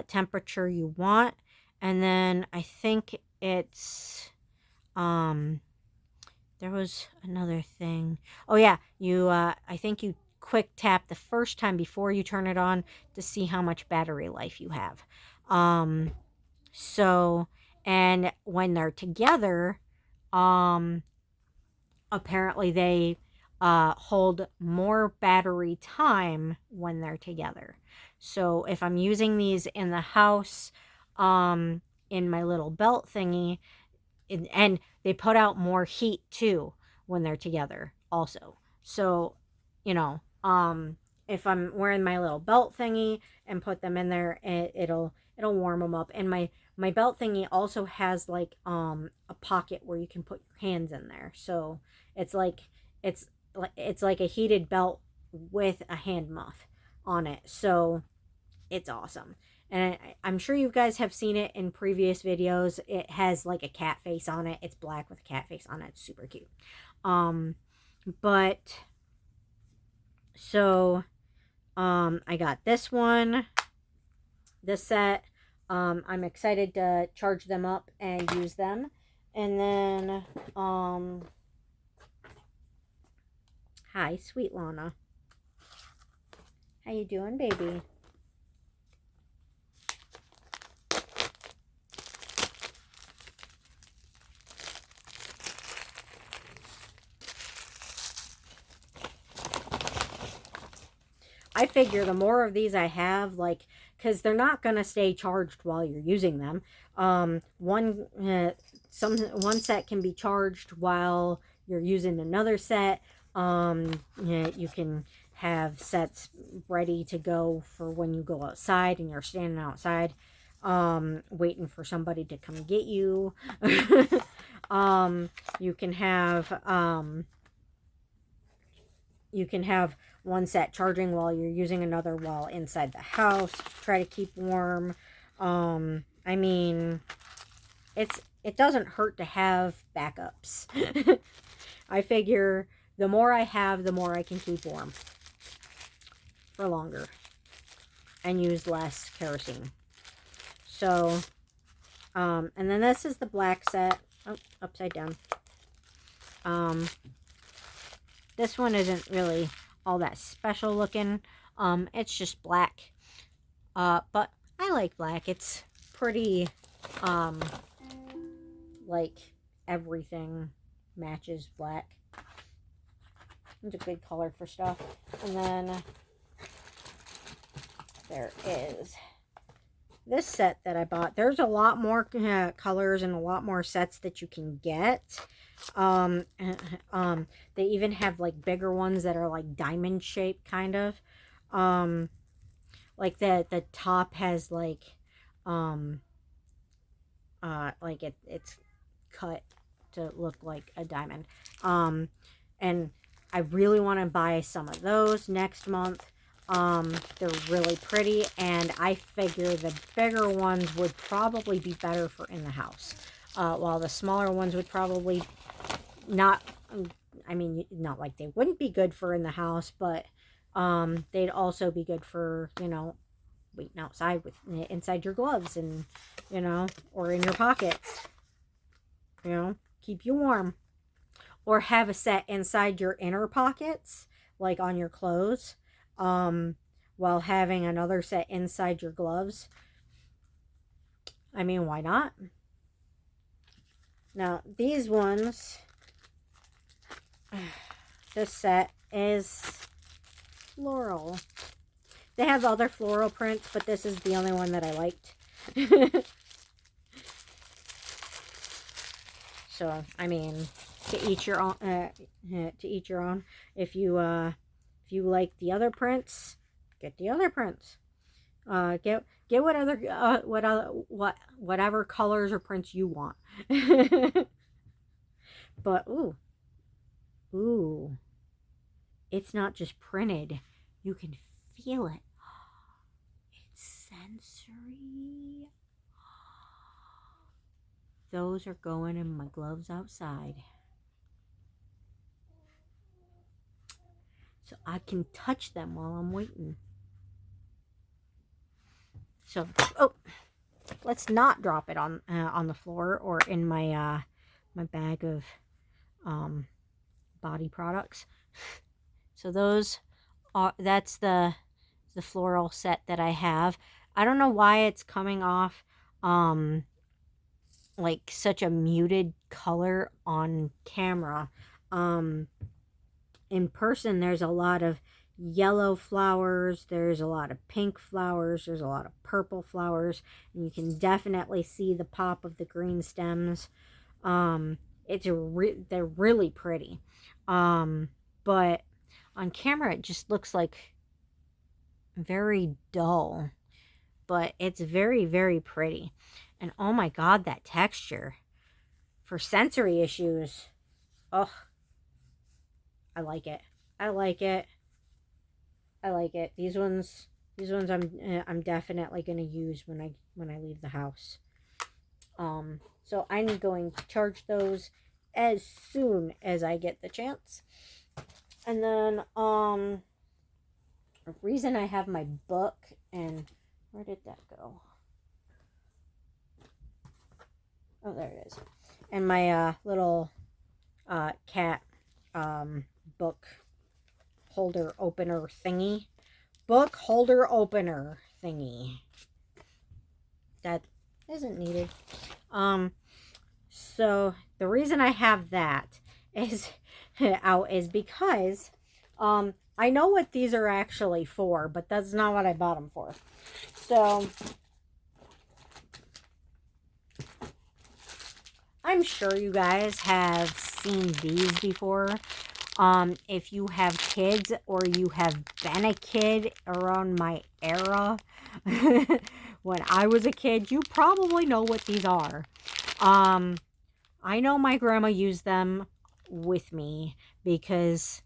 [SPEAKER 2] temperature you want. And then I think it's, there was another thing. Oh yeah, you I think you quick tap the first time before you turn it on to see how much battery life you have. Um so, and when they're together, um apparently they hold more battery time when they're together. So if I'm using these in the house, in my little belt thingy, and they put out more heat too when they're together also. So, you know, if I'm wearing my little belt thingy and put them in there, it'll warm them up. And my belt thingy also has like a pocket where you can put your hands in there. So it's like it's it's like a heated belt with a hand muff on it. So it's awesome. And I'm sure you guys have seen it in previous videos. It has like a cat face on it. It's black with a cat face on it. It's super cute. But so I got this one, this set. I'm excited to charge them up and use them. And then hi, sweet Lana. How you doing, baby? I figure the more of these I have, like, because they're not going to stay charged while you're using them. One set can be charged while you're using another set. You can have sets ready to go for when you go outside and you're standing outside, waiting for somebody to come get you. You can have one set charging while you're using another while inside the house. Try to keep warm. I mean, it doesn't hurt to have backups. I figure the more I have, the more I can keep warm for longer and use less kerosene. So, and then this is the black set. Oh, upside down. This one isn't really all that special looking. It's just black. But I like black. It's pretty, like everything matches black. It's a good color for stuff. And then there is this set that I bought. There's a lot more colors and a lot more sets that you can get. They even have like bigger ones that are like diamond shaped kind of. Like the top has like it's cut to look like a diamond. And I really want to buy some of those next month. They're really pretty, and I figure the bigger ones would probably be better for in the house. While the smaller ones would probably not, I mean, not like they wouldn't be good for in the house, but they'd also be good for, you know, waiting outside with inside your gloves and, you know, or in your pockets, you know, keep you warm. Or have a set inside your inner pockets, like on your clothes, while having another set inside your gloves. I mean, why not? Now, these ones, this set is floral. They have other floral prints, but this is the only one that I liked. So, I mean, to each your own. To each your own. If you like the other prints, get the other prints. Get whatever colors or prints you want. But ooh, it's not just printed. You can feel it. It's sensory. Those are going in my gloves outside. So I can touch them while I'm waiting. So, let's not drop it on the floor or in my my bag of body products. So that's the floral set that I have. I don't know why it's coming off like such a muted color on camera. In person, there's a lot of yellow flowers, there's a lot of pink flowers, there's a lot of purple flowers, and you can definitely see the pop of the green stems. They're really pretty. But on camera it just looks like very dull, but it's very, very pretty. And oh my god, that texture for sensory issues. Oh, I like it. I like it. I like it. These ones I'm definitely going to use when I leave the house. So I'm going to charge those as soon as I get the chance. And then the reason I have my book, and where did that go? Oh, there it is. And my little cat book holder opener thingy. Book holder opener thingy. That isn't needed. So the reason I have that is out is because I know what these are actually for, but that's not what I bought them for. So I'm sure you guys have seen these before. If you have kids or you have been a kid around my era, when I was a kid, you probably know what these are. I know my grandma used them with me because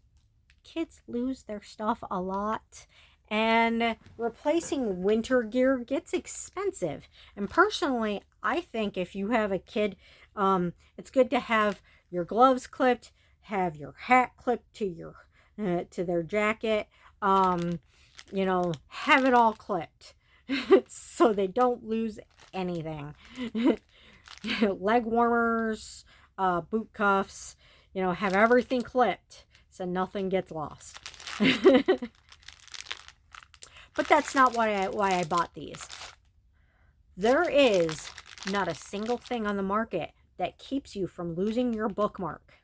[SPEAKER 2] kids lose their stuff a lot, and replacing winter gear gets expensive. And personally, I think if you have a kid, it's good to have your gloves clipped, have your hat clipped to your to their jacket, have it all clipped so they don't lose anything. Leg warmers, boot cuffs, have everything clipped so nothing gets lost. But that's not why I bought these. There is not a single thing on the market that keeps you from losing your bookmark.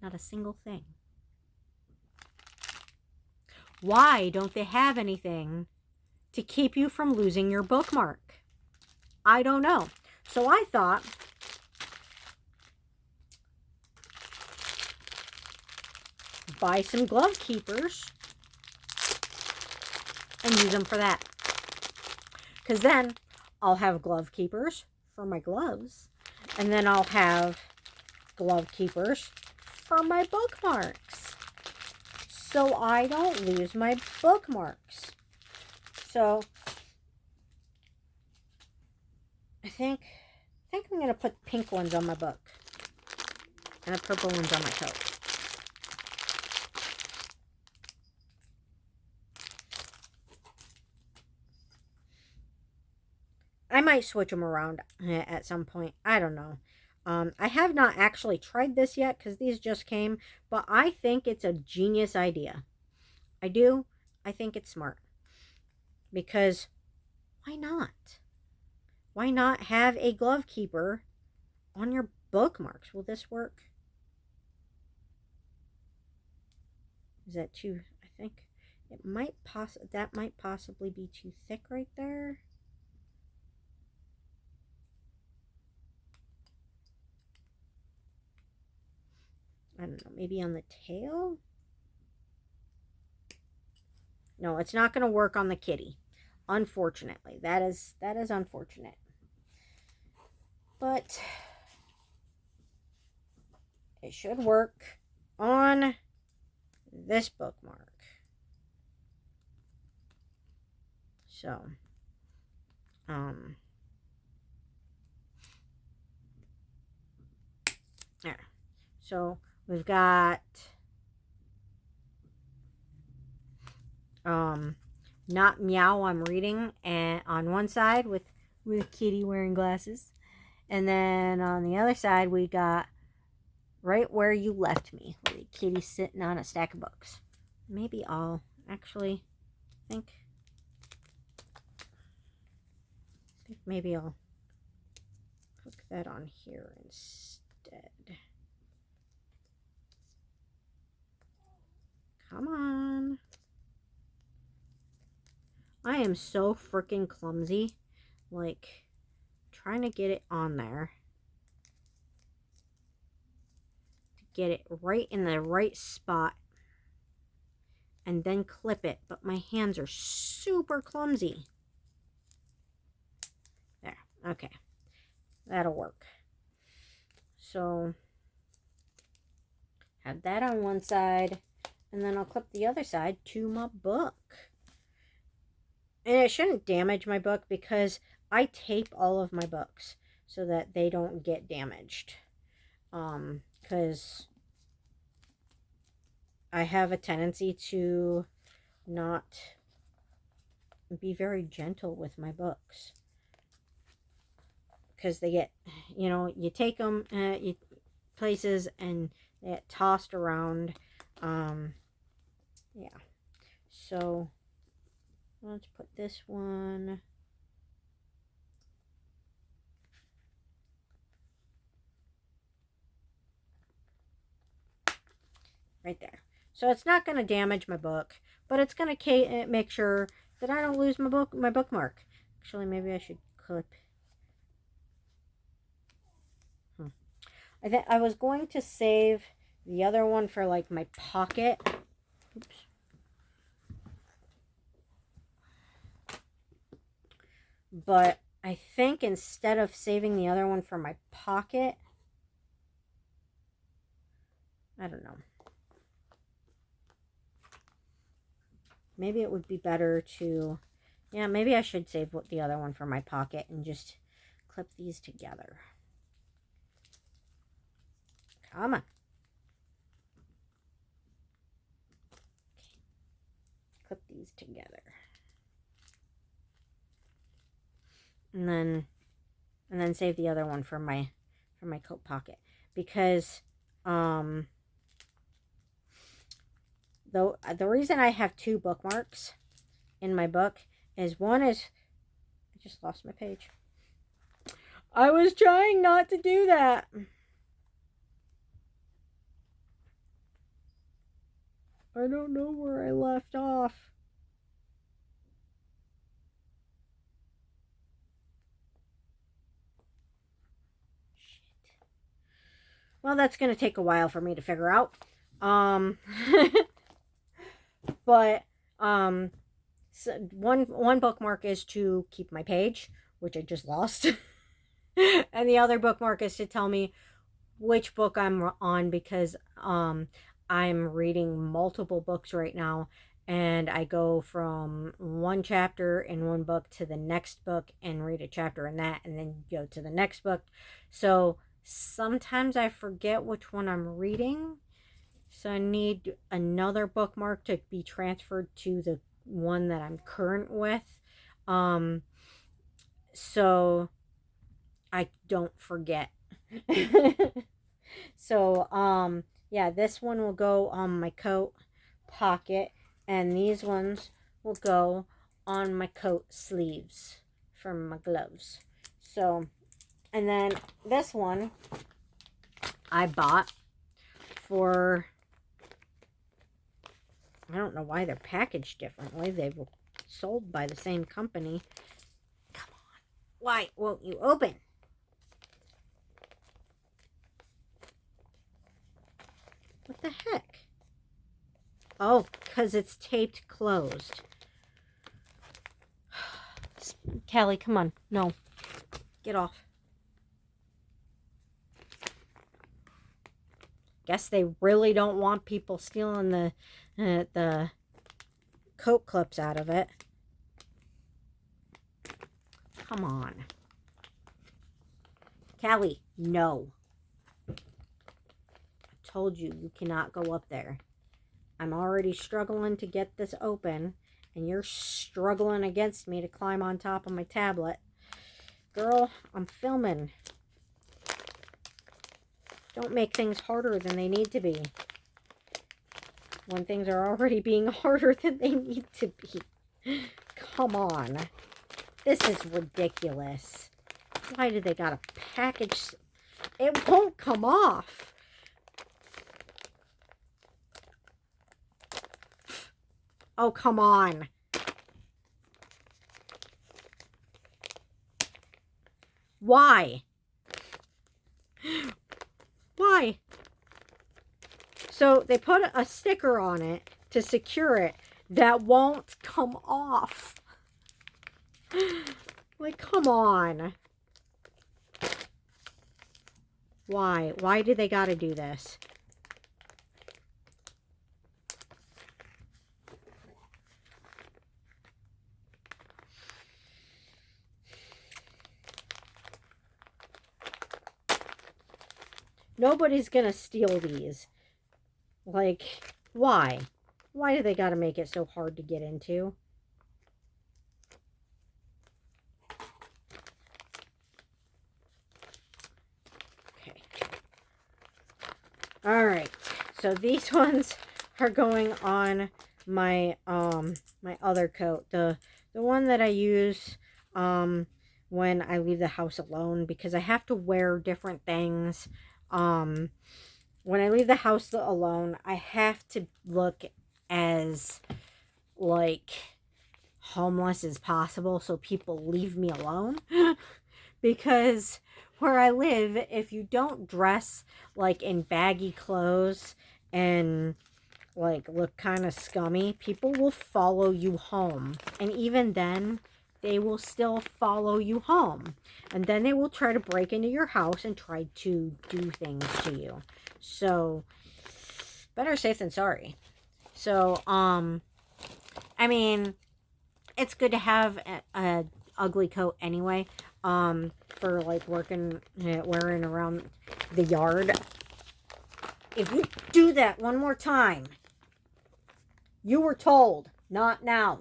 [SPEAKER 2] Not a single thing. Why don't they have anything to keep you from losing your bookmark? I don't know. So I thought, buy some glove keepers and use them for that. Because then I'll have glove keepers for my gloves, and then I'll have glove keepers for my bookmarks, so I don't lose my bookmarks. So I think I'm going to put pink ones on my book and the purple ones on my coat. I might switch them around at some point. I don't know. I have not actually tried this yet because these just came, but I think it's a genius idea. I do. I think it's smart. Because why not? Why not have a glove keeper on your bookmarks? Will this work? Is that too? I think it might that might possibly be too thick right there. I don't know, maybe on the tail? No, it's not going to work on the kitty. Unfortunately, that is unfortunate. But it should work on this bookmark. So, there. So we've got Not Meow I'm reading and on one side with Kitty wearing glasses. And then on the other side we got Right Where You Left Me, where Kitty's sitting on a stack of books. Maybe I'll actually think maybe I'll hook that on here instead. Come on. I am so freaking clumsy. Like, trying to get it on there. To get it right in the right spot. And then clip it. But my hands are super clumsy. There. Okay. That'll work. So, have that on one side. And then I'll clip the other side to my book. And it shouldn't damage my book because I tape all of my books so that they don't get damaged. Because I have a tendency to not be very gentle with my books. Because they get, you take them places and they get tossed around. Yeah. So, let's put this one right there. So it's not going to damage my book, but it's going to make sure that I don't lose my bookmark. Actually, maybe I should clip. I was going to save the other one for like my pocket. Oops. But I think instead of saving the other one for my pocket, I don't know. Maybe it would be better to, maybe I should save the other one for my pocket and just clip these together. Come on. Okay. Clip these together. And then save the other one for my coat pocket, because the reason I have two bookmarks in my book is one is I just lost my page. I was trying not to do that. I don't know where I left off. Well, that's going to take a while for me to figure out. But so one bookmark is to keep my page, which I just lost. And the other bookmark is to tell me which book I'm on, because I'm reading multiple books right now, and I go from one chapter in one book to the next book and read a chapter in that, and then go to the next book. So sometimes I forget which one I'm reading, so I need another bookmark to be transferred to the one that I'm current with, so I don't forget. So yeah, this one will go on my coat pocket, and these ones will go on my coat sleeves for my gloves. So, and then this one I bought for, I don't know why they're packaged differently. They were sold by the same company. Come on. Why won't you open? What the heck? Oh, because it's taped closed. Callie, come on. No. Get off. Guess they really don't want people stealing the coat clips out of it. Come on. Callie, no. I told you, you cannot go up there. I'm already struggling to get this open, and you're struggling against me to climb on top of my tablet. Girl, I'm filming. Don't make things harder than they need to be. When things are already being harder than they need to be. Come on. This is ridiculous. Why do they gotta package... It won't come off. Oh, come on. Why? Why? So they put a sticker on it to secure it that won't come off. Like, come on. Why? Why do they gotta do this? Nobody's gonna steal these. Like, why? Why do they gotta make it so hard to get into? Okay. Alright. So these ones are going on my my other coat. The one that I use when I leave the house alone, because I have to wear different things. When I leave the house alone, I have to look as like homeless as possible so people leave me alone. Because where I live, if you don't dress like in baggy clothes and like look kind of scummy, people will follow you home. And even then, they will still follow you home. And then they will try to break into your house and try to do things to you. So, better safe than sorry. So, I mean, it's good to have a ugly coat anyway, for like wearing around the yard. If you do that one more time, you were told, not now.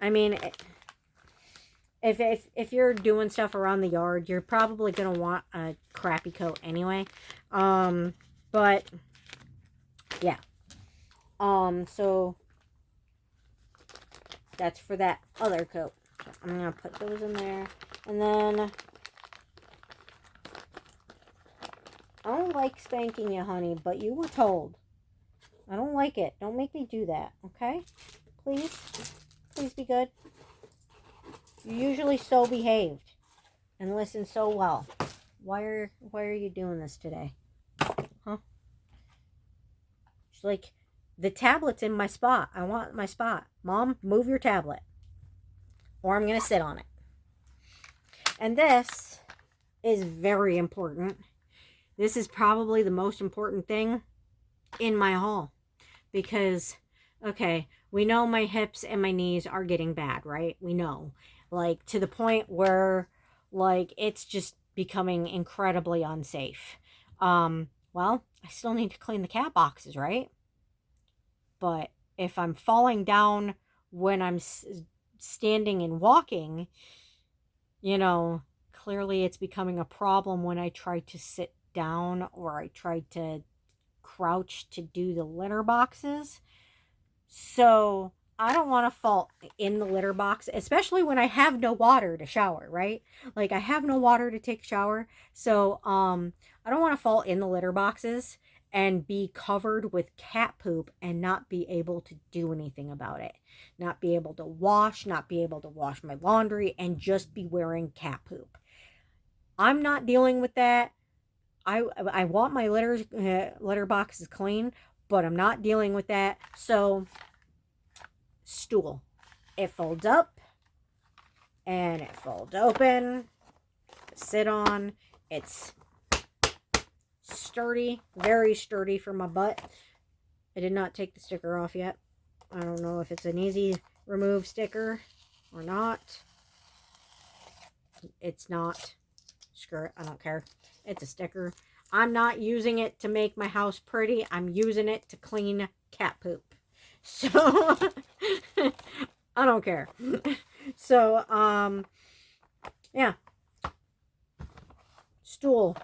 [SPEAKER 2] I mean, if you're doing stuff around the yard, you're probably gonna want a crappy coat anyway. But yeah. So that's for that other coat. So I'm gonna put those in there, and then I don't like spanking you, honey, but you were told. I don't like it. Don't make me do that, okay? Please. Please be good. You're usually so behaved and listen so well. Why are you doing this today? Huh? She's like, the tablet's in my spot. I want my spot. Mom, move your tablet. Or I'm going to sit on it. And this is very important. This is probably the most important thing in my haul. Because, okay, we know my hips and my knees are getting bad, right? We know. Like, to the point where, like, it's just becoming incredibly unsafe. Well, I still need to clean the cat boxes, right? But if I'm falling down when I'm standing and walking, you know, clearly it's becoming a problem when I try to sit down or I try to crouch to do the litter boxes. So I don't want to fall in the litter box, especially when I have no water to shower, right? Like, I have no water to take a shower. So I don't want to fall in the litter boxes and be covered with cat poop and not be able to do anything about it. Not be able to wash my laundry, and just be wearing cat poop. I'm not dealing with that. I want my litter boxes clean, but I'm not dealing with that. So stool. It folds up and it folds open to sit on. It's sturdy, very sturdy for my butt. I did not take the sticker off yet. I don't know if it's an easy remove sticker or not. It's not. Screw it. I don't care. It's a sticker. I'm not using it to make my house pretty. I'm using it to clean cat poop. So, I don't care. So, yeah. Stool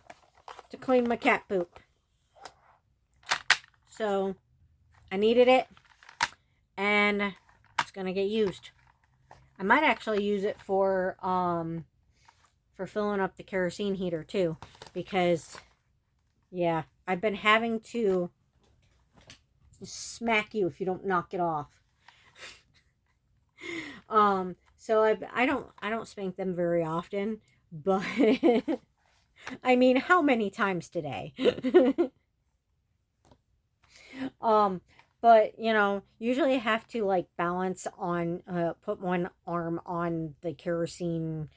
[SPEAKER 2] to clean my cat poop. So, I needed it, and it's gonna get used. I might actually use it for filling up the kerosene heater too, because yeah, I've been having to smack you if you don't knock it off. So I don't spank them very often, but I mean, how many times today? But you know, usually I have to like balance on put one arm on the kerosene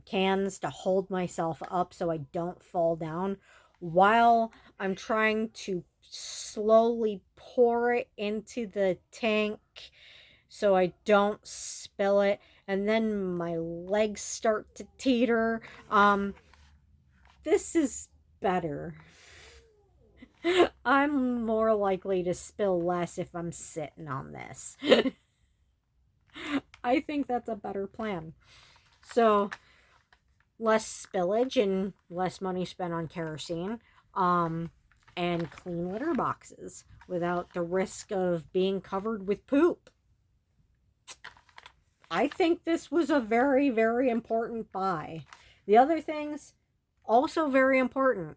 [SPEAKER 2] cans to hold myself up so I don't fall down while I'm trying to slowly pour it into the tank so I don't spill it, and then my legs start to teeter. This is better. I'm more likely to spill less if I'm sitting on this. I think that's a better plan. So, less spillage and less money spent on kerosene. And clean litter boxes without the risk of being covered with poop. I think this was a very, very important buy. The other things, also very important.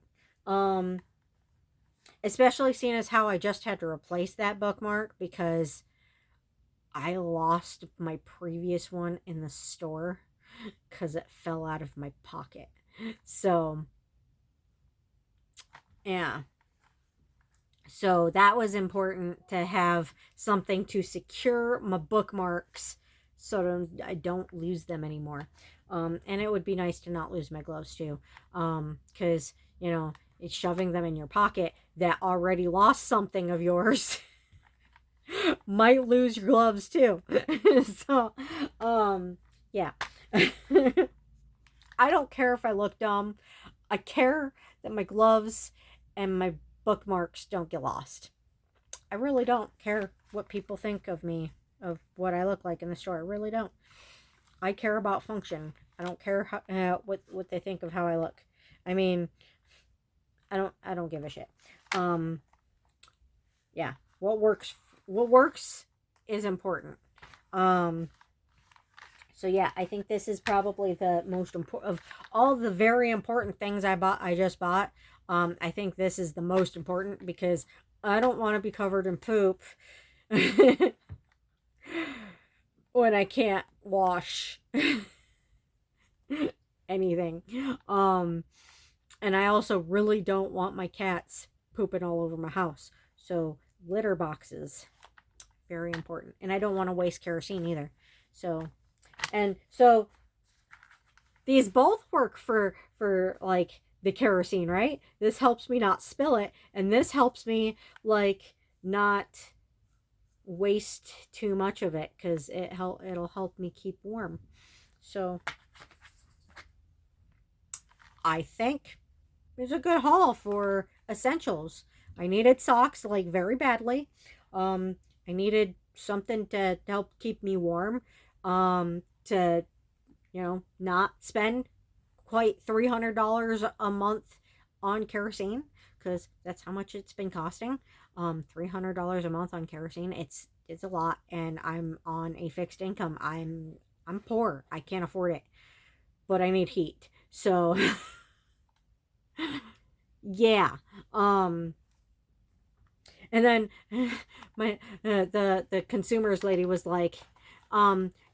[SPEAKER 2] Especially seeing as how I just had to replace that bookmark because I lost my previous one in the store because it fell out of my pocket. So, yeah. So that was important to have something to secure my bookmarks so I don't lose them anymore. And it would be nice to not lose my gloves too. Because, you know, it's shoving them in your pocket that already lost something of yours. Might lose your gloves too. So, yeah. I don't care if I look dumb. I care that my gloves and my bookmarks don't get lost. I really don't care what people think of me, of what I look like in the store. I really don't. I care about function. I don't care how, what they think of how I look. I mean, I don't give a shit. Yeah, what works is important. So yeah, I think this is probably the most important of all the very important things I just bought. I think this is the most important because I don't want to be covered in poop when I can't wash anything. And I also really don't want my cats pooping all over my house. So litter boxes, very important. And I don't want to waste kerosene either. So these both work for like the kerosene, right? This helps me not spill it, and this helps me like not waste too much of it because it'll help me keep warm. So I think it's a good haul for essentials. I needed socks like very badly. I needed something to help keep me warm. To not spend quite $300 a month on kerosene because that's how much it's been costing. $300 a month on kerosene. It's a lot, and I'm on a fixed income. I'm poor. I can't afford it, but I need heat. So yeah. And then my the consumers lady was like,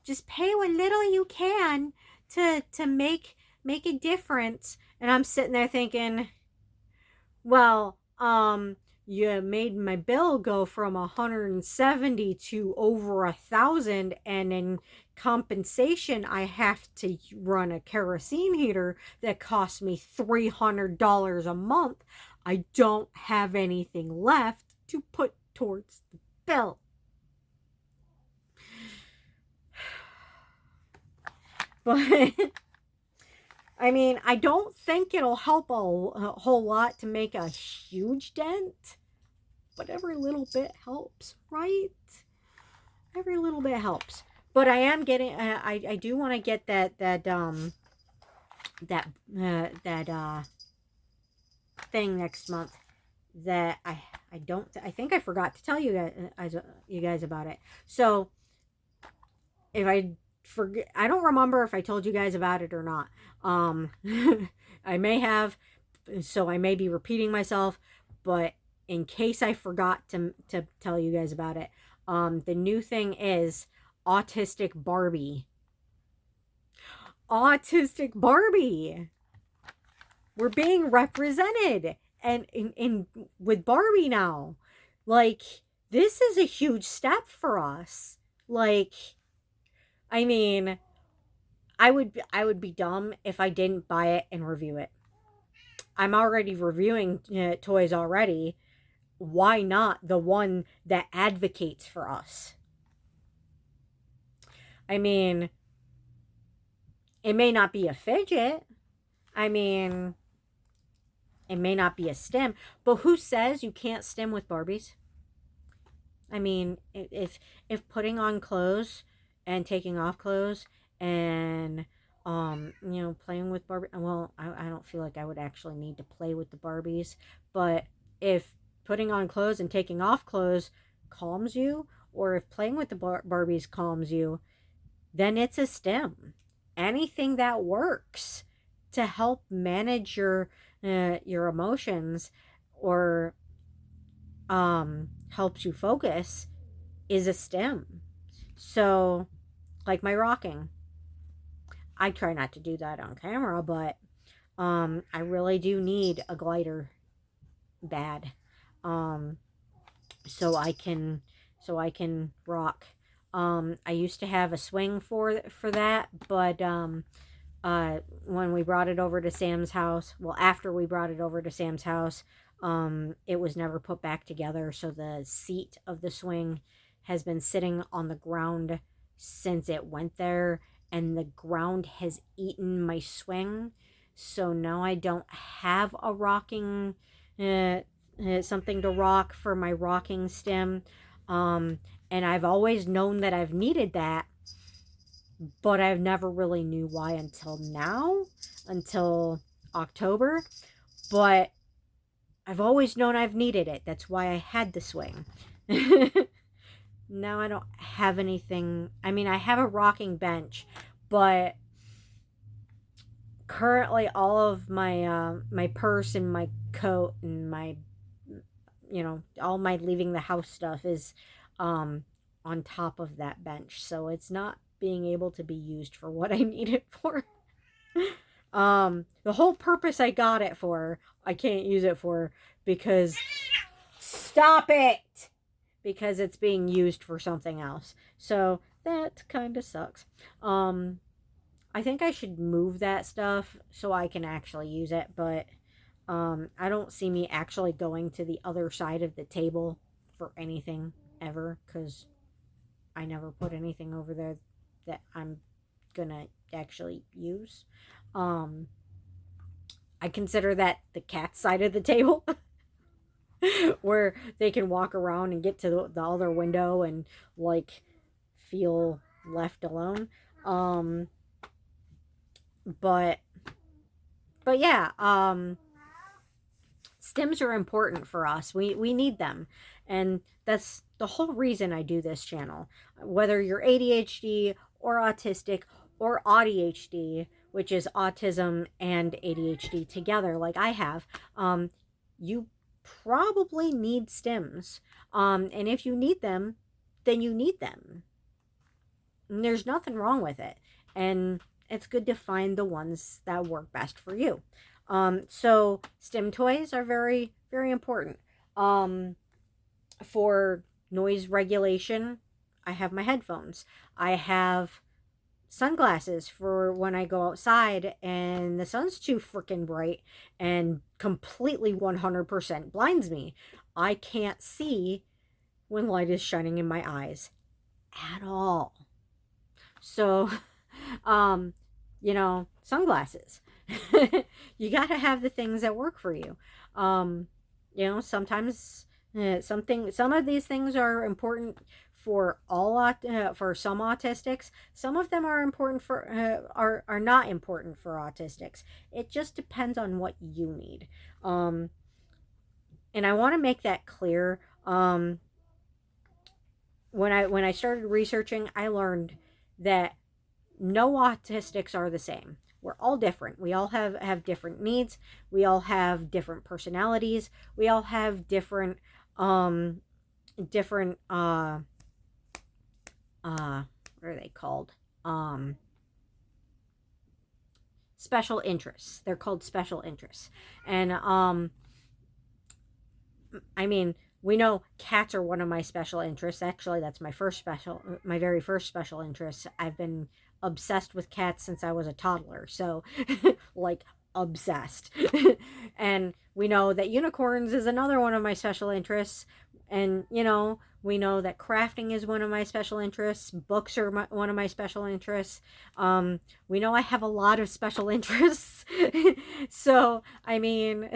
[SPEAKER 2] just pay what little you can to make a difference. And I'm sitting there thinking, well, you made my bill go from 170 to over 1,000, and in compensation I have to run a kerosene heater that costs me $300 a month. I don't have anything left to put towards the bill. But I mean, I don't think it'll help a whole lot to make a huge dent, but every little bit helps, right? Every little bit helps. But I am getting. I do want to get that thing next month. That I don't. I think I forgot to tell you guys about it. So if I forget, I don't remember if I told you guys about it or not. I may have, so I may be repeating myself, but in case I forgot to tell you guys about it, the new thing is Autistic Barbie. Autistic Barbie. We're being represented and in with Barbie now. Like, this is a huge step for us. Like, I mean, I would be dumb if I didn't buy it and review it. I'm already reviewing toys already. Why not the one that advocates for us? I mean, it may not be a fidget. I mean, it may not be a stim, but who says you can't stim with Barbies? I mean, if putting on clothes and taking off clothes and playing with Barbie, well, I don't feel like I would actually need to play with the Barbies, but if putting on clothes and taking off clothes calms you, or if playing with the Barbies calms you, then it's a stim. Anything that works to help manage your emotions, or helps you focus, is a stim. So, like my rocking, I try not to do that on camera, but I really do need a glider bad, um, so I can rock. I used to have a swing for that, but when we brought it over to Sam's house, well, after we brought it over to Sam's house, it was never put back together. So the seat of the swing has been sitting on the ground since it went there, and the ground has eaten my swing. So now I don't have a rocking, something to rock for my rocking stem. And I've always known that I've needed that, but I've never really knew why until now, until October. But I've always known I've needed it. That's why I had the swing. Now I don't have anything. I mean, I have a rocking bench, but currently all of my purse and my coat and my all my leaving the house stuff is on top of that bench, so it's not being able to be used for what I need it for. The whole purpose I got it for, I can't use it for, because stop it, because it's being used for something else. So that kind of sucks. I think I should move that stuff so I can actually use it, but I don't see me actually going to the other side of the table for anything ever, because I never put anything over there that I'm gonna actually use. Um, I consider that the cat side of the table, where they can walk around and get to the other window and like feel left alone. Um, but yeah, stims are important for us. We need them, and that's the whole reason I do this channel. Whether you're ADHD or autistic or ADHD, which is autism and ADHD together, like I have, you probably need stims. And if you need them, then you need them. And there's nothing wrong with it. And it's good to find the ones that work best for you. So stim toys are very, very important. Um, for noise regulation, I have my headphones. I have sunglasses for when I go outside and the sun's too freaking bright and completely 100% blinds me. I can't see when light is shining in my eyes at all. So, um, sunglasses. You got to have the things that work for you. Um, sometimes some of these things are important for for some autistics. Some of them are important for are not important for autistics. It just depends on what you need. Um, and I want to make that clear. When I started researching, I learned that no autistics are the same. We're all different. We all have different needs. We all have different personalities. We all have um different what are they called? Um Special interests. They're called special interests. And I mean, we know cats are one of my special interests. Actually, that's my very first special interest. I've been obsessed with cats since I was a toddler. So, like, obsessed. And we know that unicorns is another one of my special interests. And, we know that crafting is one of my special interests. Books are one of my special interests. We know I have a lot of special interests. So, I mean,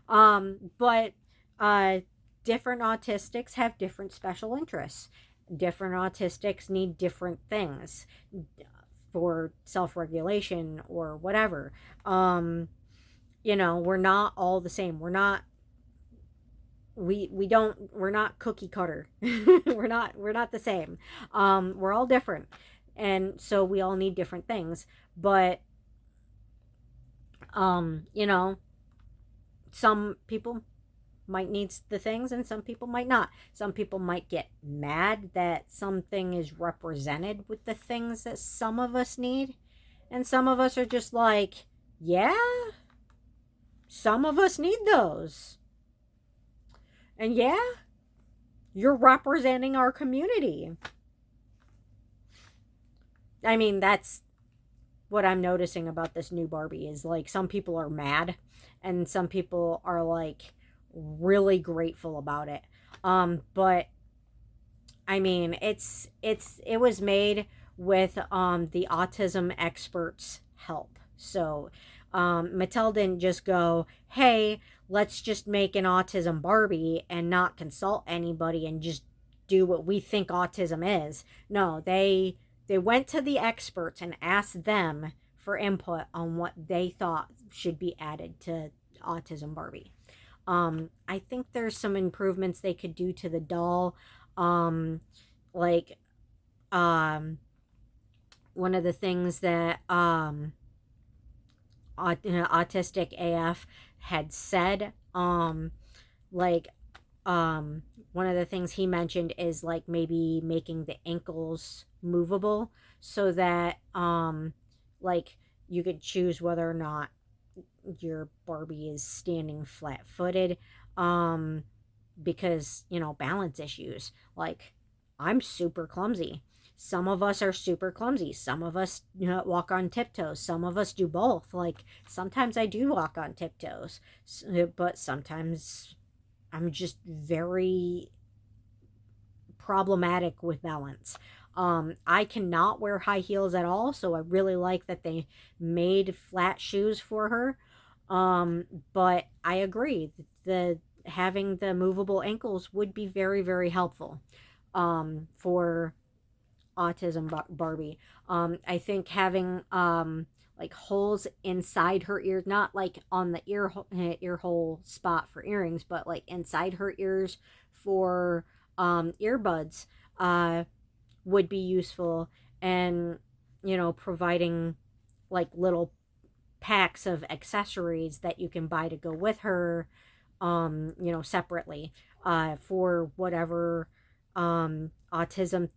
[SPEAKER 2] but uh, different autistics have different special interests. Different autistics need different things for self-regulation or whatever. We're not all the same. We're not cookie cutter. We're not the same. We're all different. And so we all need different things. But um, you know, some people might need the things and some people might not. Some people might get mad that something is represented with the things that some of us need. And some of us are just like, yeah, some of us need those. And yeah, you're representing our community. I mean, that's what I'm noticing about this new Barbie is like some people are mad and some people are like really grateful about it. But I mean, it was made with the autism experts' help. So Mattel didn't just go, "Hey, let's just make an autism Barbie and not consult anybody and just do what we think autism is." No, they went to the experts and asked them for input on what they thought should be added to autism Barbie. I think there's some improvements they could do to the doll. Um, like um, one of the things that autistic AF had said, like one of the things he mentioned is like maybe making the ankles movable so that like you could choose whether or not your Barbie is standing flat footed. Um, because, balance issues. Like, I'm super clumsy. Some of us are super clumsy. Some of us, walk on tiptoes. Some of us do both. Like, sometimes I do walk on tiptoes, but sometimes I'm just very problematic with balance. I cannot wear high heels at all, so I really like that they made flat shoes for her. But I agree, the having the movable ankles would be very, very helpful for autism Barbie. I think having like holes inside her ears, not like on the ear hole spot for earrings, but like inside her ears for earbuds would be useful. And providing like little packs of accessories that you can buy to go with her, separately, for whatever autism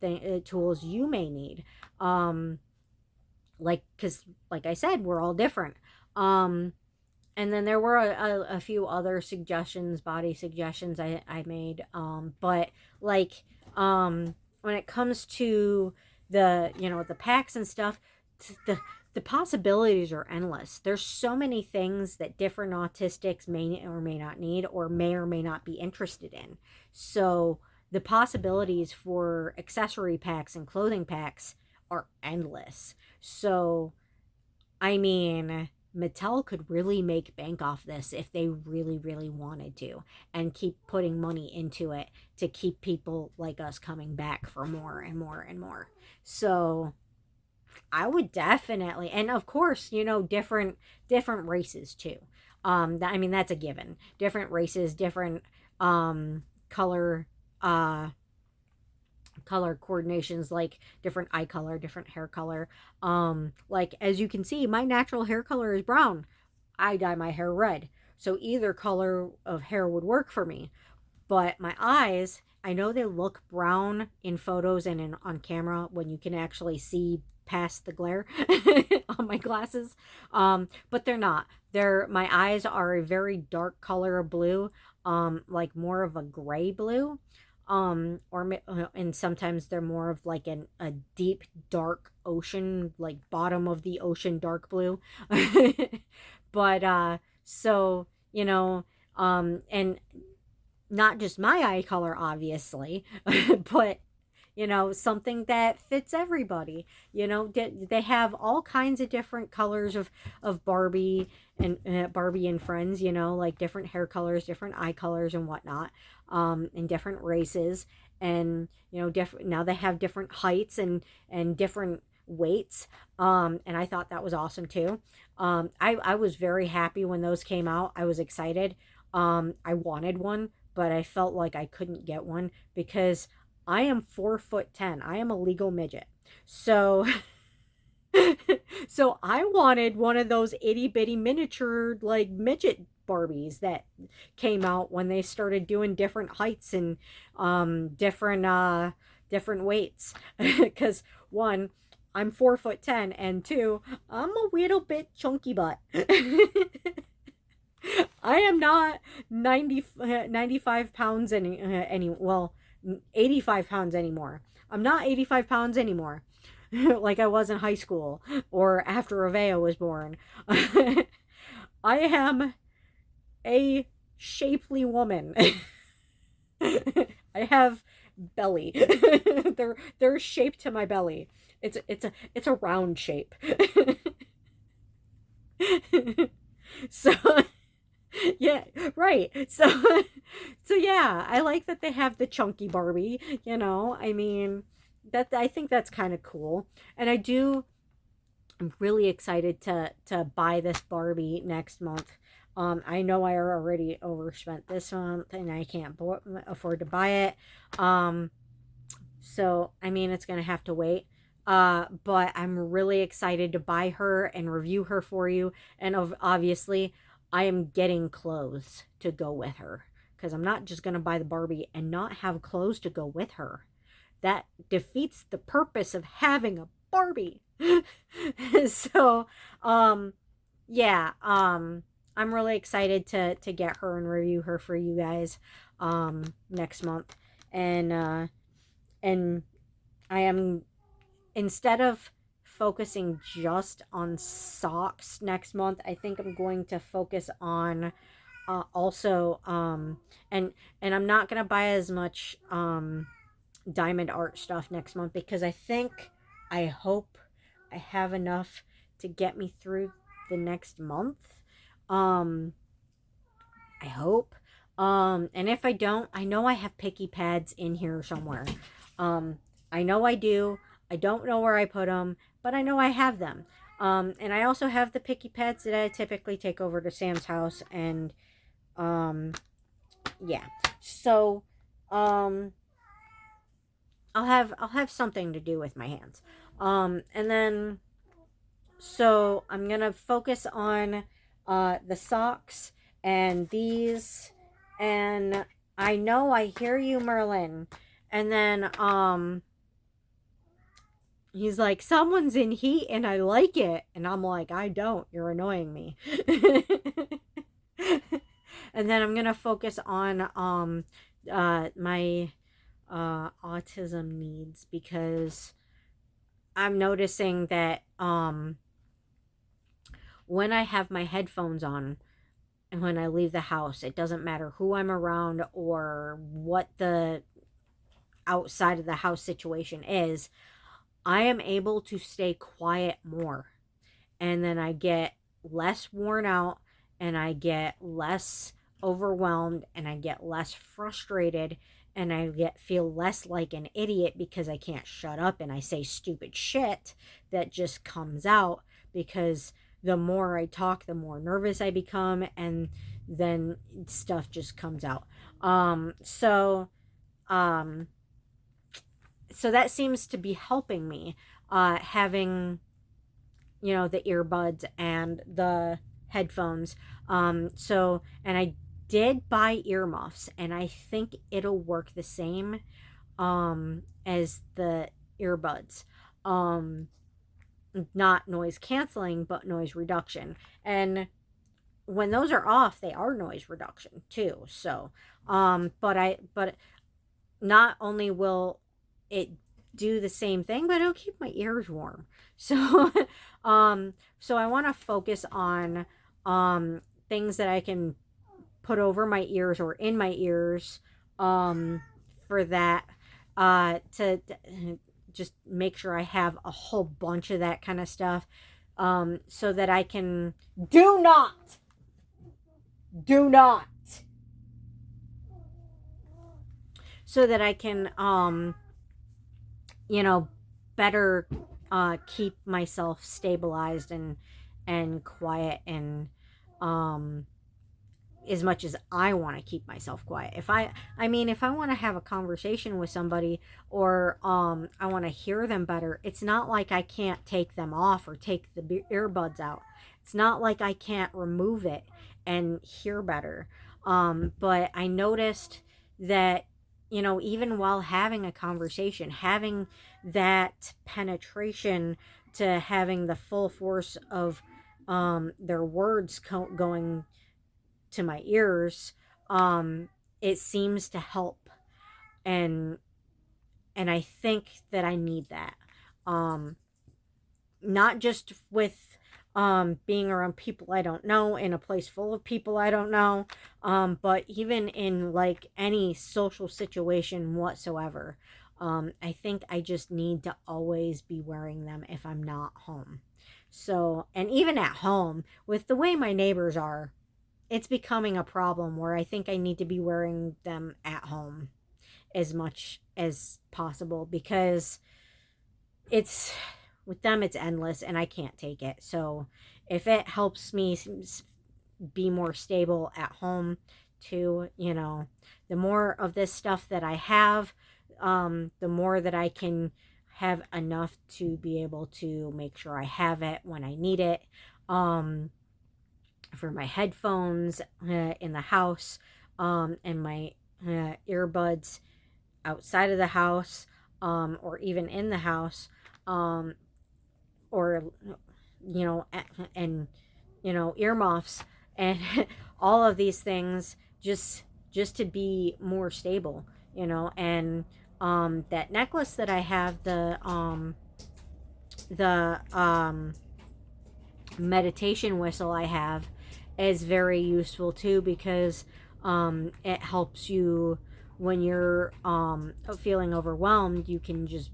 [SPEAKER 2] tools you may need. Like, because, like I said, we're all different. Um, and then there were a few other suggestions, body suggestions I made. But like, when it comes to the, the packs and stuff, the possibilities are endless. There's so many things that different autistics may or may not need, or may not be interested in. So the possibilities for accessory packs and clothing packs are endless. So I mean, Mattel could really make bank off this if they really, really wanted to, and keep putting money into it to keep people like us coming back for more and more and more. So I would definitely, and of course, different races too. I mean, that's a given. Different races, different color uh color coordinations, like different eye color, different hair color. Like, as you can see, my natural hair color is brown. I dye my hair red. So either color of hair would work for me. But my eyes, I know they look brown in photos and on camera when you can actually see past the glare on my glasses. But they're not. My eyes are a very dark color of blue, like more of a gray blue. And sometimes they're more of like a deep dark ocean, like bottom of the ocean dark blue. But so, and not just my eye color, obviously, but something that fits everybody. They have all kinds of different colors of Barbie and Barbie and friends, like different hair colors, different eye colors and whatnot, and different races. And different, now they have different heights and different weights. And I thought that was awesome too. I was very happy when those came out. I was excited. I wanted one, but I felt like I couldn't get one because I am 4'10". I am a legal midget. So so I wanted one of those itty bitty miniature like midget Barbies that came out when they started doing different heights and different weights. Because one, I'm 4'10", and two, I'm a little bit chunky butt. I am not 95 pounds well, 85 pounds anymore. I'm not 85 pounds anymore. Like I was in high school or after Avea was born. I am a shapely woman. I have belly. There's shape to my belly. It's a round shape. So yeah, right. So yeah, I like that they have the chunky Barbie, I mean, I think that's kind of cool. And I'm really excited to buy this Barbie next month. I know I already overspent this month and I can't afford to buy it. So I mean, it's gonna have to wait. But I'm really excited to buy her and review her for you. And obviously, I am getting clothes to go with her because I'm not just gonna buy the Barbie and not have clothes to go with her. That defeats the purpose of having a Barbie. So, yeah, I'm really excited to get her and review her for you guys next month. And I am, instead of focusing just on socks next month, I think I'm going to focus on also and I'm not gonna buy as much diamond art stuff next month because I hope I have enough to get me through the next month. um I hope. And if I don't, I know I have picky pads in here somewhere. um I know I do. I don't know where I put them, but I know I have them. And I also have the picky pads that I typically take over to Sam's house. And um yeah, so um I'll have something to do with my hands. And then so I'm gonna focus on the socks and these. And I know I hear you, Merlin. And then he's like, someone's in heat and I like it. And I'm like, I don't. You're annoying me. And then I'm gonna focus on my autism needs, because I'm noticing that when I have my headphones on and when I leave the house, it doesn't matter who I'm around or what the outside of the house situation is, I am able to stay quiet more. And then I get less worn out, and I get less overwhelmed, and I get less frustrated, and I get feel less like an idiot because I can't shut up and I say stupid shit that just comes out, because the more I talk, the more nervous I become, and then stuff just comes out. Um so that seems to be helping me, having, the earbuds and the headphones. And I did buy earmuffs, and I think it'll work the same as the earbuds. Um, Not noise canceling, but noise reduction. And when those are off, they are noise reduction too. So, but not only will it do the same thing, but it'll keep my ears warm. So, so I want to focus on things that I can put over my ears or in my ears, for that, to just make sure I have a whole bunch of that kind of stuff, so that I can do not, do not, so that I can, you know, better keep myself stabilized and quiet, and um as much as I want to keep myself quiet. If I want to have a conversation with somebody, or I want to hear them better, it's not like I can't take them off or take the earbuds out. It's not like I can't remove it and hear better. But I noticed that, even while having a conversation, having that penetration to having the full force of their words going to my ears, it seems to help. And and I think that I need that, um not just with being around people I don't know, in a place full of people I don't know, but even in like any social situation whatsoever. I think I just need to always be wearing them if I'm not home. So, and even at home, with the way my neighbors are, it's becoming a problem where I think I need to be wearing them at home as much as possible, because it's with them, it's endless and I can't take it. So if it helps me be more stable at home too, the more of this stuff that I have, the more that I can have enough to be able to make sure I have it when I need it. For my headphones in the house, and my earbuds outside of the house, or even in the house, um, or and earmuffs, and all of these things, just to be more stable, and that necklace that I have, the meditation whistle I have, is very useful too, because it helps you when you're feeling overwhelmed. You can just,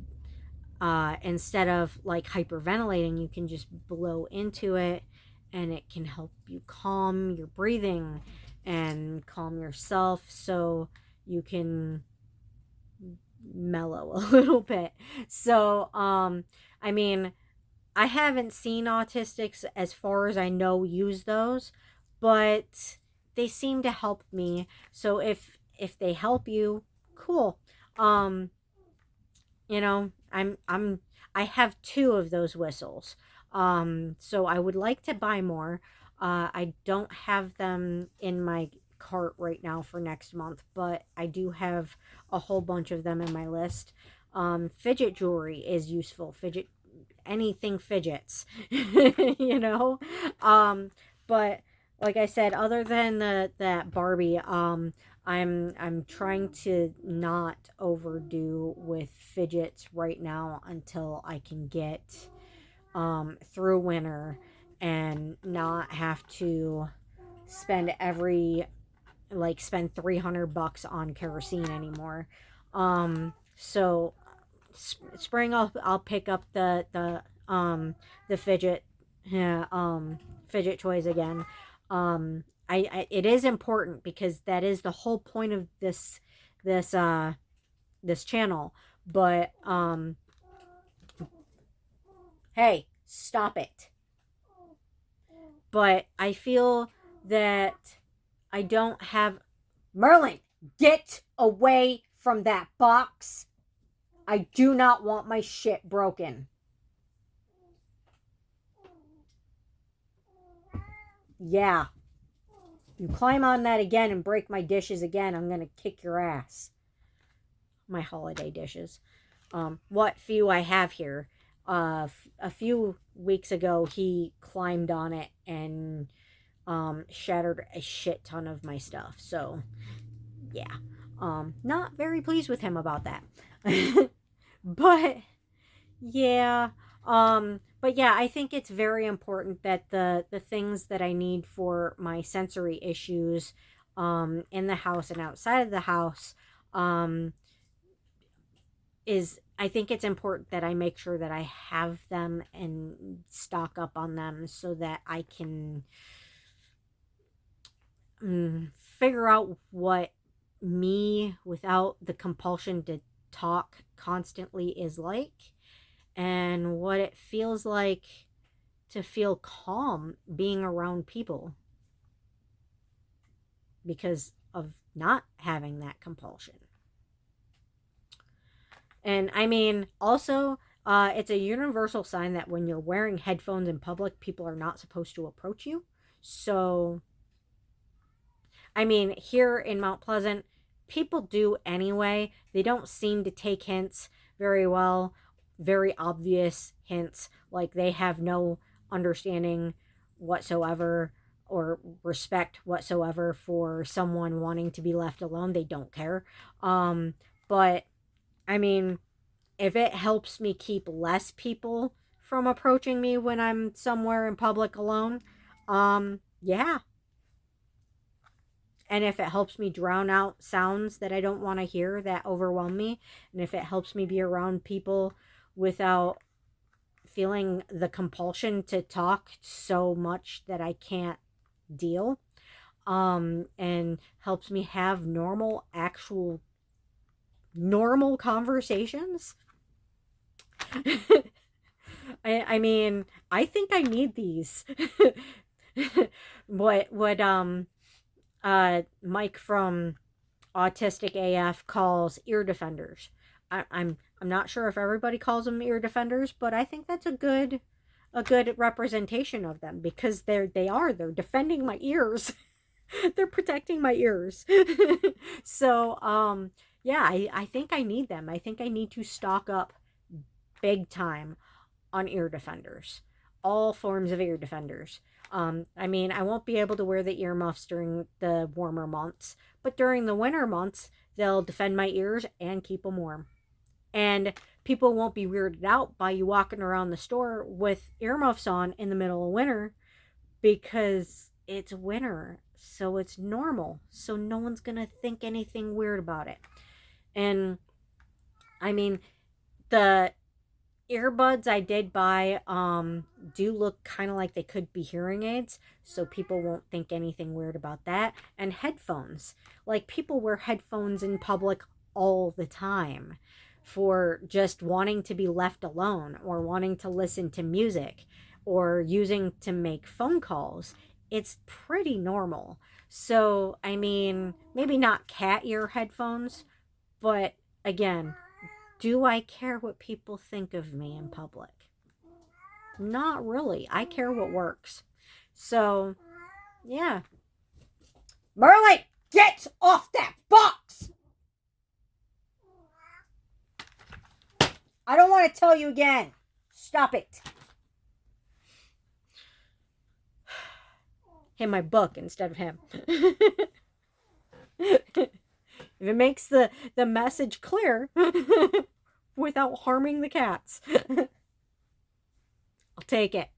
[SPEAKER 2] instead of like hyperventilating, you can just blow into it, and it can help you calm your breathing and calm yourself, so you can mellow a little bit. So, I mean, I haven't seen autistics, as far as I know, use those, but they seem to help me. So if they help you, cool. Um, I have two of those whistles. So I would like to buy more. I don't have them in my cart right now for next month, but I do have a whole bunch of them in my list. Fidget jewelry is useful. Anything fidgets, you know. But like I said, other than that Barbie, I'm trying to not overdo with fidgets right now until I can get through winter and not have to spend spend $300 on kerosene anymore. So spring I'll pick up the yeah, fidget toys again. I it is important because that is the whole point of this this channel. But hey, stop it. But I feel that I don't have Merlin, get away from that box. I do not want my shit broken. Yeah. You climb on that again and break my dishes again, I'm gonna kick your ass. My holiday dishes. What few I have here. A few weeks ago, he climbed on it and shattered a shit ton of my stuff. So, yeah. Not very pleased with him about that. But yeah. But yeah, I think it's very important that the things that I need for my sensory issues in the house and outside of the house um is I think it's important that I make sure that I have them and stock up on them so that I can figure out what me without the compulsion to talk constantly is like, and what it feels like to feel calm being around people because of not having that compulsion. And I mean, also, it's a universal sign that when you're wearing headphones in public, people are not supposed to approach you. So, I mean, here in Mount Pleasant, people do anyway. They don't seem to take hints very well, very obvious hints. Like they have no understanding whatsoever or respect whatsoever for someone wanting to be left alone. They don't care. But I mean, if it helps me keep less people from approaching me when I'm somewhere in public alone, yeah. And if it helps me drown out sounds that I don't want to hear that overwhelm me, and if it helps me be around people without feeling the compulsion to talk so much that I can't deal, and helps me have actual normal conversations. I mean, I think I need these. What Mike from Autistic AF calls ear defenders. I'm not sure if everybody calls them ear defenders, but I think that's a good representation of them because they're defending my ears. They're protecting my ears. So yeah, I think I need them. I think I need to stock up big time on ear defenders, all forms of ear defenders. I mean, I won't be able to wear the earmuffs during the warmer months, but during the winter months, they'll defend my ears and keep them warm. And people won't be weirded out by you walking around the store with earmuffs on in the middle of winter because it's winter, so it's normal. So no one's going to think anything weird about it. And I mean, the earbuds I did buy do look kind of like they could be hearing aids, so people won't think anything weird about that. And headphones, like people wear headphones in public all the time for just wanting to be left alone or wanting to listen to music or using to make phone calls. It's pretty normal. So I mean, maybe not cat ear headphones, but again, do I care what people think of me in public? Not really. I care what works. So, yeah. Merlin, get off that box! I don't want to tell you again. Stop it. him my book instead of him. If it makes the message clear without harming the cats, I'll take it.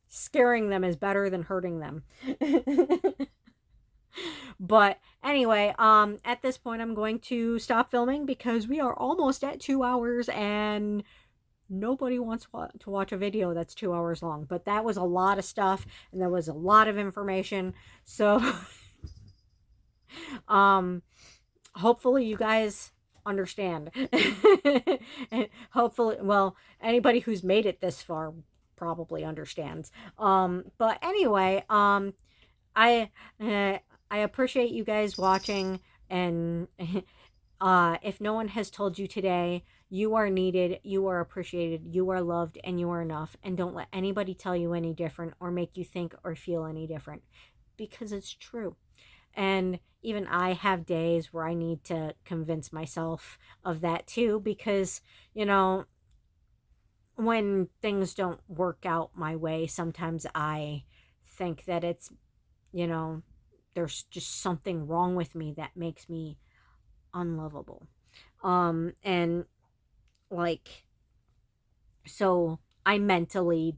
[SPEAKER 2] Scaring them is better than hurting them. But anyway, at this point I'm going to stop filming because we are almost at 2 hours and nobody wants to watch a video that's 2 hours long. But that was a lot of stuff and there was a lot of information. So hopefully you guys understand. And hopefully, well, anybody who's made it this far probably understands. But anyway, I I appreciate you guys watching, and if no one has told you today, you are needed, you are appreciated, you are loved, and you are enough. And don't let anybody tell you any different or make you think or feel any different, because it's true. And even I have days where I need to convince myself of that too, because, you know, when things don't work out my way, sometimes I think that it's, you know, there's just something wrong with me that makes me unlovable. And like, so I mentally,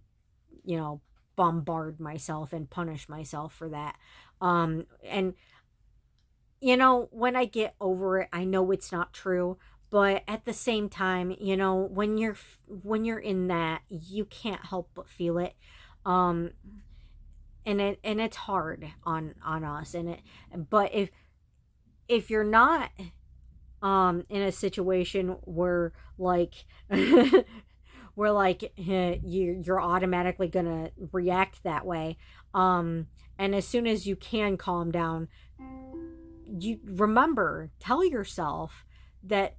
[SPEAKER 2] you know, bombard myself and punish myself for that. And you know, when I get over it, I know it's not true, but at the same time, you know, when you're in that, you can't help but feel it. Um and it's hard on us, and it, but if you're not in a situation where like where like you're automatically gonna react that way, and as soon as you can calm down, you remember, tell yourself that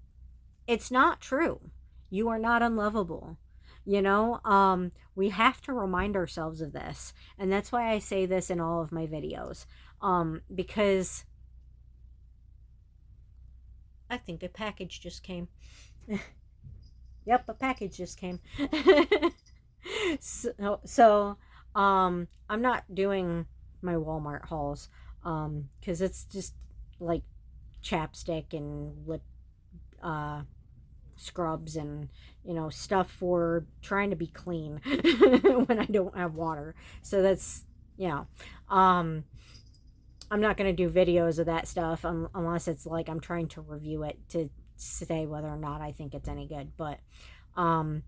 [SPEAKER 2] it's not true. You are not unlovable. You know, we have to remind ourselves of this, and that's why I say this in all of my videos, because I think a package just came. Yep, a package just came. I'm not doing my Walmart hauls, because it's just like chapstick and lip scrubs and, you know, stuff for trying to be clean when I don't have water. So that's, you know, I'm not going to do videos of that stuff unless it's like I'm trying to review it to say whether or not I think it's any good. But I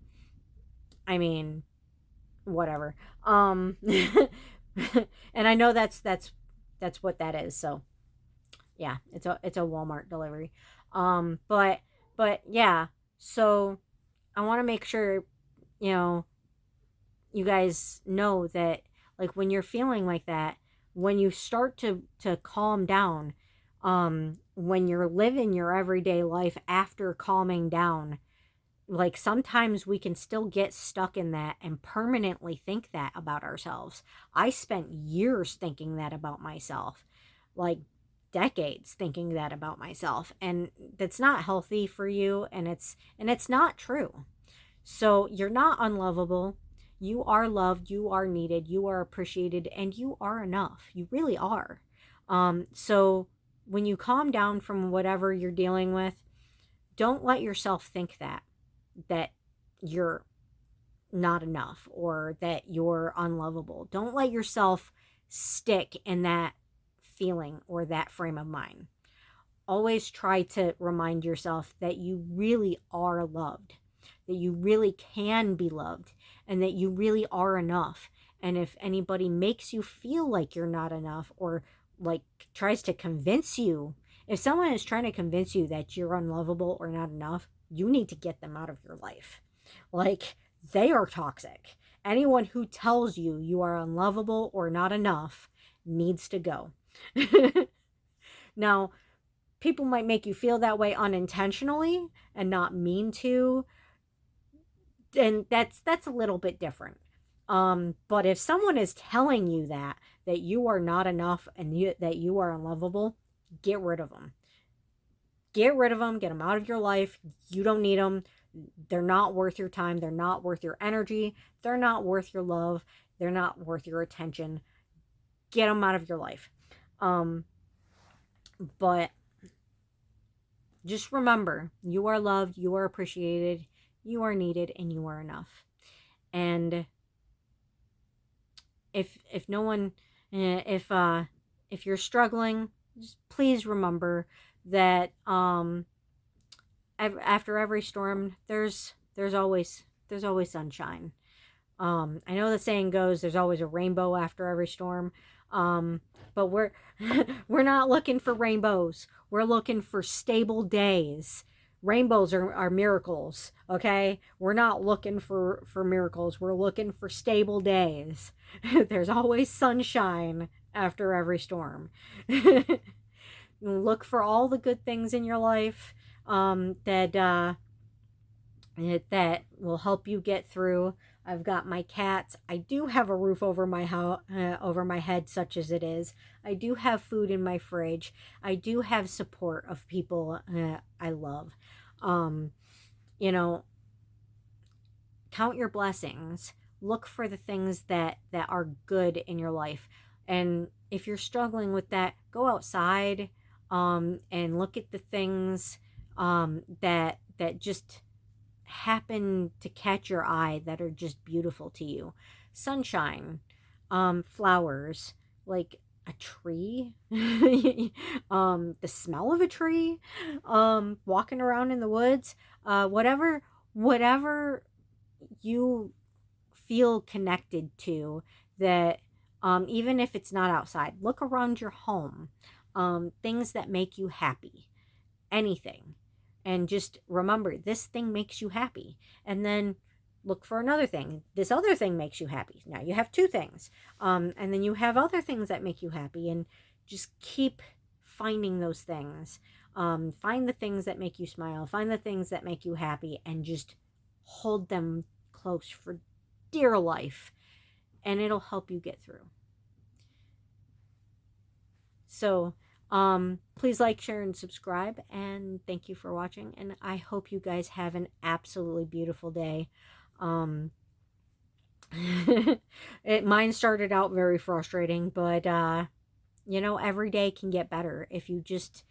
[SPEAKER 2] mean, whatever. And I know that's what that is. So yeah, it's a Walmart delivery. But yeah, so I want to make sure, you know, you guys know that, like, when you're feeling like that, when you start to calm down, when you're living your everyday life after calming down, like, sometimes we can still get stuck in that and permanently think that about ourselves. I spent years thinking that about myself, like decades thinking that about myself, and that's not healthy for you, and it's not true. So you're not unlovable. You are loved, you are needed, you are appreciated, and you are enough. You really are. So when you calm down from whatever you're dealing with, don't let yourself think that you're not enough or that you're unlovable. Don't let yourself stick in that feeling or that frame of mind. Always try to remind yourself that you really are loved, that you really can be loved, and that you really are enough. And if anybody makes you feel like you're not enough, or like tries to convince you, if someone is trying to convince you that you're unlovable or not enough, you need to get them out of your life. Like, they are toxic. Anyone who tells you you are unlovable or not enough needs to go. Now, people might make you feel that way unintentionally and not mean to, and that's a little bit different. But if someone is telling you that you are not enough and that you are unlovable, get rid of them. Get rid of them. Get them out of your life. You don't need them. They're not worth your time. They're not worth your energy. They're not worth your love. They're not worth your attention. get them out of your life. But just remember, you are loved, you are appreciated, you are needed, and you are enough. And if no one, if you're struggling, just please remember that after every storm, there's always sunshine. I know the saying goes, there's always a rainbow after every storm. But we're we're not looking for rainbows. We're looking for stable days. Rainbows are miracles, okay? We're not looking for miracles. We're looking for stable days. There's always sunshine after every storm. Look for all the good things in your life that will help you get through. I've got my cats. I do have a roof over my over my head, such as it is. I do have food in my fridge. I do have support of people I love. You know, count your blessings. Look for the things that are good in your life. And if you're struggling with that, go outside and look at the things that just happen to catch your eye, that are just beautiful to you. Sunshine, flowers, like a tree, the smell of a tree, walking around in the woods, whatever you feel connected to, that even if it's not outside, look around your home, things that make you happy, anything. And just remember, this thing makes you happy. And then look for another thing. This other thing makes you happy. Now you have two things. And then you have other things that make you happy. And just keep finding those things. Find the things that make you smile. Find the things that make you happy. And just hold them close for dear life. And it'll help you get through. So, please like, share, and subscribe, and thank you for watching, and I hope you guys have an absolutely beautiful day. Mine started out very frustrating, but you know, every day can get better if you just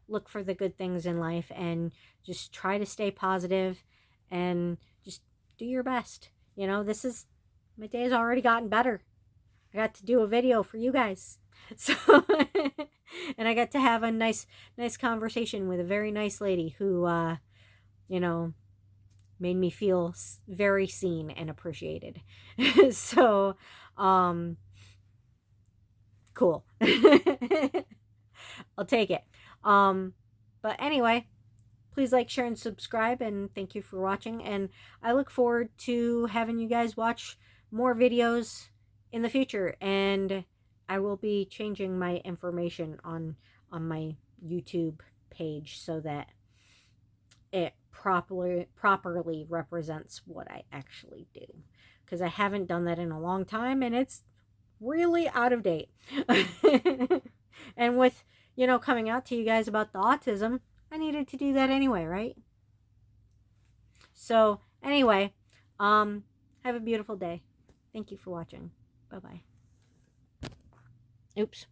[SPEAKER 2] look for the good things in life and just try to stay positive and just do your best. You know, my day has already gotten better. I got to do a video for you guys. So, and I got to have a nice conversation with a very nice lady who, you know, made me feel very seen and appreciated. So, cool. I'll take it. But anyway, please like, share, and subscribe, and thank you for watching. And I look forward to having you guys watch more videos in the future, and I will be changing my information on my YouTube page so that it properly represents what I actually do, because I haven't done that in a long time and it's really out of date. And with, you know, coming out to you guys about the autism, I needed to do that anyway, right? So anyway, have a beautiful day. Thank you for watching. Bye-bye. Oops.